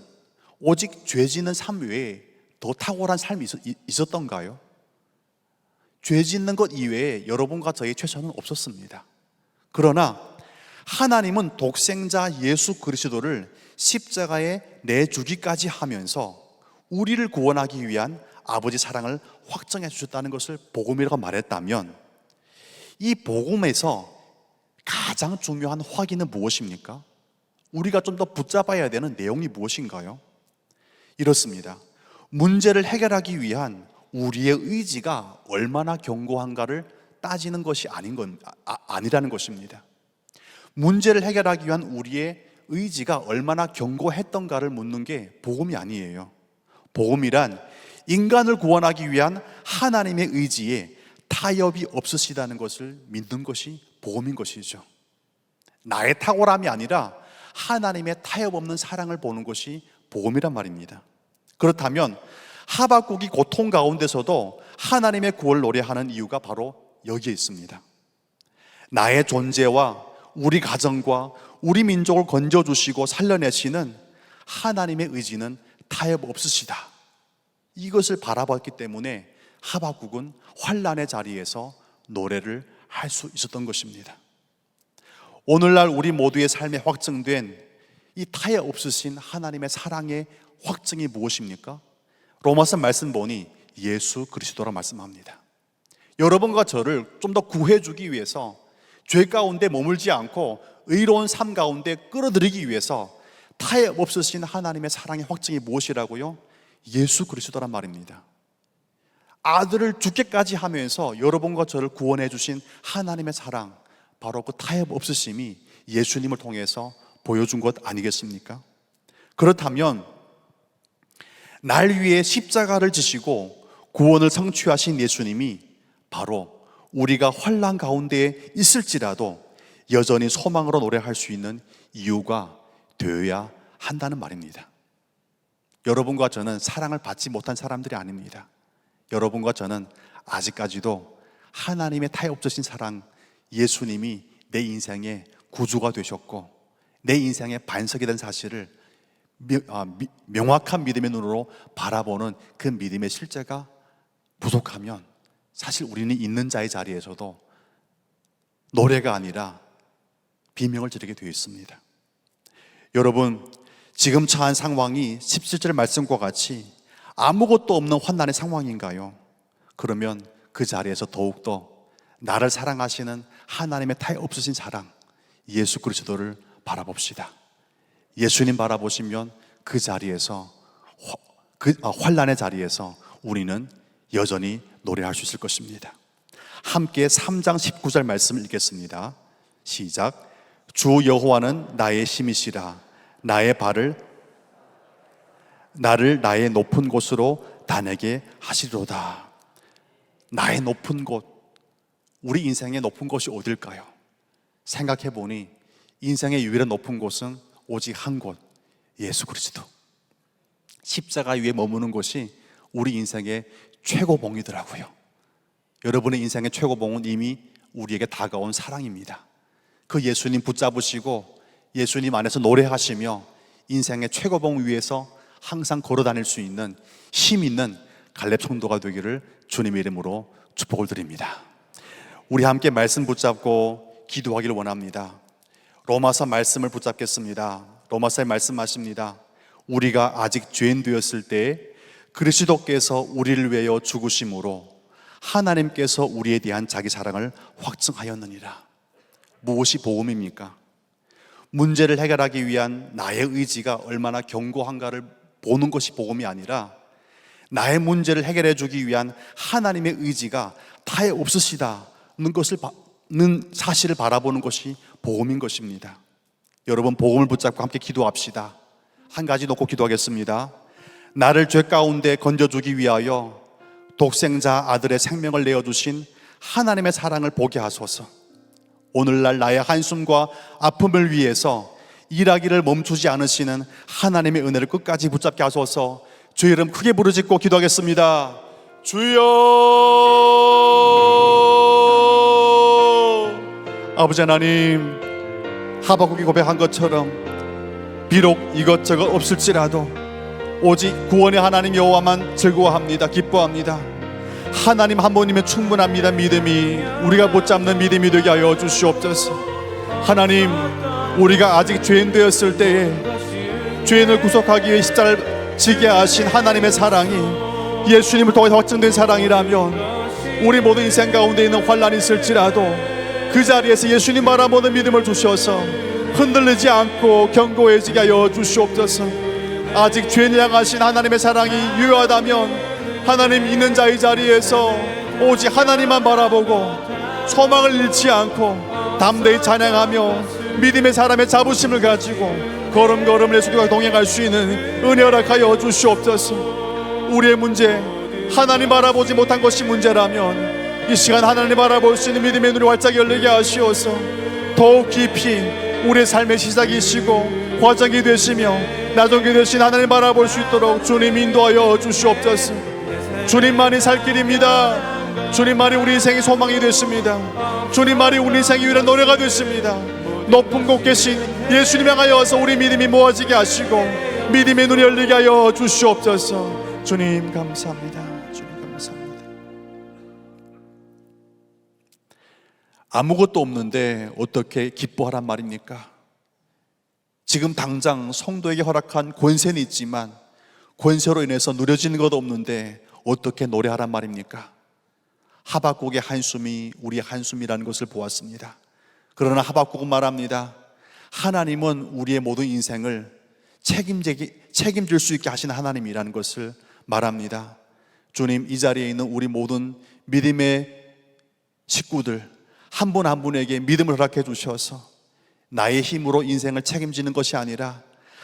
오직 죄 짓는 삶 외에 더 탁월한 삶이 있었던가요? 죄 짓는 것 이외에 여러분과 저의 최선은 없었습니다. 그러나 하나님은 독생자 예수 그리스도를 십자가에 내주기까지 하면서 우리를 구원하기 위한 아버지 사랑을 확정해 주셨다는 것을 복음이라고 말했다면 이 복음에서 가장 중요한 확인은 무엇입니까? 우리가 좀 더 붙잡아야 되는 내용이 무엇인가요? 이렇습니다. 문제를 해결하기 위한 우리의 의지가 얼마나 견고한가를 따지는 것이 아니라는 것입니다. 문제를 해결하기 위한 우리의 의지가 얼마나 견고했던가를 묻는 게 복음이 아니에요. 복음이란 인간을 구원하기 위한 하나님의 의지에 타협이 없으시다는 것을 믿는 것이 복음인 것이죠. 나의 탁월함이 아니라 하나님의 타협 없는 사랑을 보는 것이 복음이란 말입니다. 그렇다면 하박국이 고통 가운데서도 하나님의 구원을 노래하는 이유가 바로 여기에 있습니다. 나의 존재와 우리 가정과 우리 민족을 건져주시고 살려내시는 하나님의 의지는 타협 없으시다. 이것을 바라봤기 때문에 하박국은 환난의 자리에서 노래를 할 수 있었던 것입니다. 오늘날 우리 모두의 삶에 확증된 이 타협 없으신 하나님의 사랑의 확증이 무엇입니까? 로마서 말씀 보니 예수 그리스도라 말씀합니다. 여러분과 저를 좀 더 구해주기 위해서 죄 가운데 머물지 않고 의로운 삶 가운데 끌어들이기 위해서 타협 없으신 하나님의 사랑의 확증이 무엇이라고요? 예수 그리스도란 말입니다. 아들을 죽게까지 하면서 여러분과 저를 구원해 주신 하나님의 사랑, 바로 그 타협 없으심이 예수님을 통해서 보여준 것 아니겠습니까? 그렇다면 날 위해 십자가를 지시고 구원을 성취하신 예수님이 바로 우리가 환난 가운데 있을지라도 여전히 소망으로 노래할 수 있는 이유가 되어야 한다는 말입니다. 여러분과 저는 사랑을 받지 못한 사람들이 아닙니다. 여러분과 저는 아직까지도 하나님의 타협 없으신 사랑, 예수님이 내 인생의 구주가 되셨고 내 인생의 반석이 된 사실을 명확한 믿음의 눈으로 바라보는 그 믿음의 실제가 부족하면 사실 우리는 있는 자의 자리에서도 노래가 아니라 비명을 지르게 되어 있습니다. 여러분, 지금 처한 상황이 17절 말씀과 같이 아무것도 없는 환난의 상황인가요? 그러면 그 자리에서 더욱더 나를 사랑하시는 하나님의 타협 없으신 사랑, 예수 그리스도를 바라봅시다. 예수님 바라보시면 그 자리에서 환난의 자리에서 우리는 여전히 노래할 수 있을 것입니다. 함께 3장 19절 말씀을 읽겠습니다. 시작. 주 여호와는 나의 힘이시라. 나를 나의 높은 곳으로 다니게 하시리로다. 나의 높은 곳, 우리 인생의 높은 곳이 어딜까요? 생각해 보니 인생의 유일한 높은 곳은 오직 한 곳, 예수 그리스도. 십자가 위에 머무는 곳이 우리 인생의 최고봉이더라고요. 여러분의 인생의 최고봉은 이미 우리에게 다가온 사랑입니다. 그 예수님 붙잡으시고 예수님 안에서 노래하시며 인생의 최고봉 위에서 항상 걸어다닐 수 있는 힘 있는 갈렙 성도가 되기를 주님의 이름으로 축복을 드립니다. 우리 함께 말씀 붙잡고 기도하기를 원합니다. 로마서 말씀을 붙잡겠습니다. 로마서에 말씀하십니다. 우리가 아직 죄인 되었을 때 그리스도께서 우리를 위하여 죽으심으로 하나님께서 우리에 대한 자기 사랑을 확증하였느니라. 무엇이 복음입니까? 문제를 해결하기 위한 나의 의지가 얼마나 견고한가를 보는 것이 복음이 아니라 나의 문제를 해결해 주기 위한 하나님의 의지가 다에 없으시다는 사실을 바라보는 것이 복음인 것입니다. 여러분, 복음을 붙잡고 함께 기도합시다. 한 가지 놓고 기도하겠습니다. 나를 죄 가운데 건져주기 위하여 독생자 아들의 생명을 내어주신 하나님의 사랑을 보게 하소서. 오늘날 나의 한숨과 아픔을 위해서 일하기를 멈추지 않으시는 하나님의 은혜를 끝까지 붙잡게 하소서. 주의 이름 크게 부르짖고 기도하겠습니다. 주여! 아버지 하나님, 하박국이 고백한 것처럼 비록 이것저것 없을지라도 오직 구원의 하나님 여호와만 즐거워합니다. 기뻐합니다. 하나님 한 분이면 충분합니다. 믿음이 우리가 붙잡는 믿음이 되게 하여 주시옵소서. 하나님, 우리가 아직 죄인 되었을 때에 죄인을 구속하기 위해 십자가를 지게 하신 하나님의 사랑이 예수님을 통해서 확증된 사랑이라면 우리 모든 인생 가운데 있는 환난이 있을지라도 그 자리에서 예수님 바라보는 믿음을 주셔서 흔들리지 않고 견고해지게 하여 주시옵소서. 아직 죄인을 향하신 하나님의 사랑이 유효하다면 하나님 있는 자의 자리에서 오직 하나님만 바라보고 소망을 잃지 않고 담대히 찬양하며 믿음의 사람의 자부심을 가지고 걸음걸음 예수님과 동행할 수 있는 은혜 허락하여 주시옵소서. 우리의 문제, 하나님 바라보지 못한 것이 문제라면 이 시간 하나님 바라볼 수 있는 믿음의 눈을 활짝 열리게 하시어서 더욱 깊이 우리의 삶의 시작이시고 과정이 되시며 나중에 되신 하나님 바라볼 수 있도록 주님 인도하여 주시옵소서. 주님만이 살 길입니다. 주님만이 우리 인생의 소망이 되십니다. 주님만이 우리 인생의 유일한 노래가 되십니다. 높은 곳 계신 예수님 향하여 와서 우리 믿음이 모아지게 하시고 믿음의 눈이 열리게 하여 주시옵소서. 주님 감사합니다. 주님 감사합니다. 아무것도 없는데 어떻게 기뻐하란 말입니까? 지금 당장 성도에게 허락한 권세는 있지만 권세로 인해서 누려지는 것 없는데 어떻게 노래하란 말입니까? 하박국의 한숨이 우리의 한숨이라는 것을 보았습니다. 그러나 하박국은 말합니다. 하나님은 우리의 모든 인생을 책임질 수 있게 하신 하나님이라는 것을 말합니다. 주님, 이 자리에 있는 우리 모든 믿음의 식구들 한 분 한 분에게 믿음을 허락해 주셔서 나의 힘으로 인생을 책임지는 것이 아니라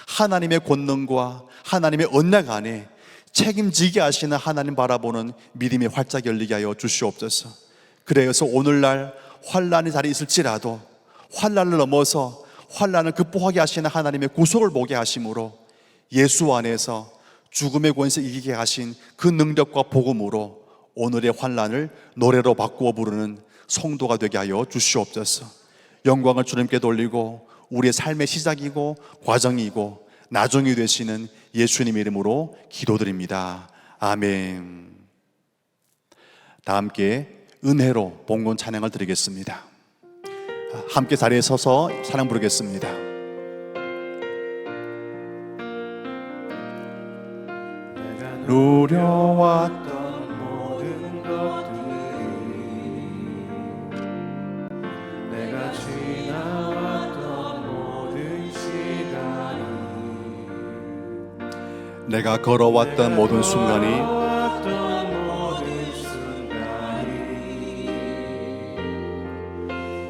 하나님의 권능과 하나님의 언약 안에 책임지게 하시는 하나님 바라보는 믿음이 활짝 열리게 하여 주시옵소서. 그래서 오늘날 환난의 자리에 있을지라도 환난을 넘어서 환난을 극복하게 하시는 하나님의 구속을 보게 하심으로 예수 안에서 죽음의 권세 이기게 하신 그 능력과 복음으로 오늘의 환난을 노래로 바꾸어 부르는 성도가 되게 하여 주시옵소서. 영광을 주님께 돌리고 우리의 삶의 시작이고 과정이고 나중이 되시는 예수님의 이름으로 기도드립니다. 아멘. 다 함께 은혜로 봉헌 찬양을 드리겠습니다. 함께 자리에 서서 찬양 부르겠습니다. 누려왔던 모든 것들이 내가 지나왔던 모든 시간이 내가 걸어왔던 모든 순간이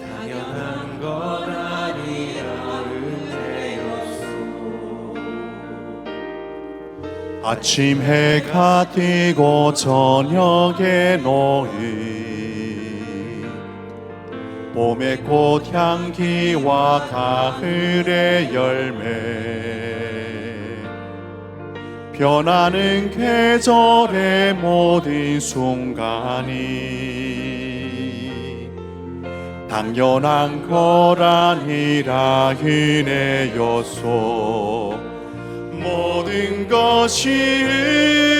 당연한 것 아니라 은혜였소. 아침 해가 뜨고 저녁에 놓인 봄의 꽃향기와 가을의 열매, 변하는 계절의 모든 순간이 당연한 거라니라. 은혜였소. 모든 것이 은혜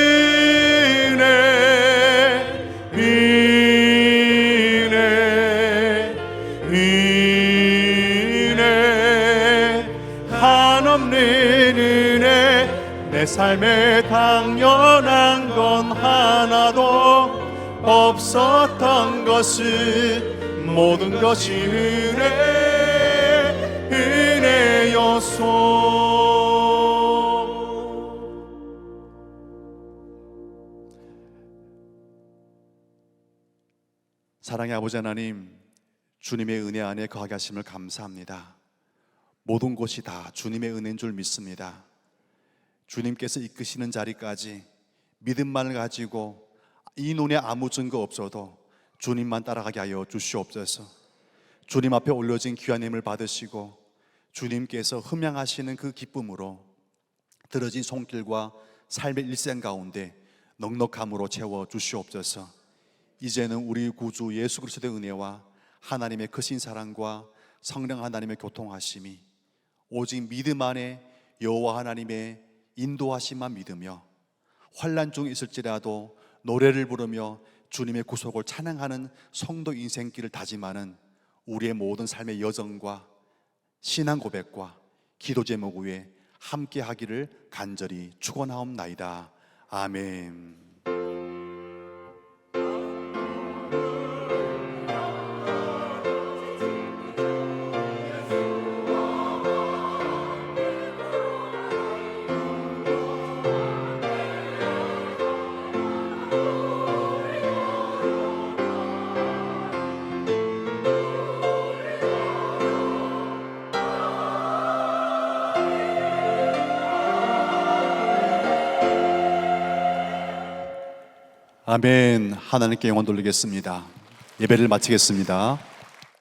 한없는 은혜. 내 삶에 당연한 건 하나도 없었던 것은 모든 것이 은혜였소. 사랑의 아버지 하나님, 주님의 은혜 안에 거하게 하심을 감사합니다. 모든 것이 다 주님의 은혜인 줄 믿습니다. 주님께서 이끄시는 자리까지 믿음만을 가지고 이 눈에 아무 증거 없어도 주님만 따라가게 하여 주시옵소서. 주님 앞에 올려진 귀한 힘을 받으시고 주님께서 흠양하시는 그 기쁨으로 들어진 손길과 삶의 일생 가운데 넉넉함으로 채워 주시옵소서. 이제는 우리 구주 예수 그리스도의 은혜와 하나님의 크신 사랑과 성령 하나님의 교통하심이 오직 믿음 안에 여호와 하나님의 인도하심만 믿으며 환난 중에 있을지라도 노래를 부르며 주님의 구속을 찬양하는 성도 인생길을 다짐하는 우리의 모든 삶의 여정과 신앙 고백과 기도 제목 위에 함께 하기를 간절히 축원하옵나이다. 아멘. 아멘. 하나님께 영광 돌리겠습니다. 예배를 마치겠습니다.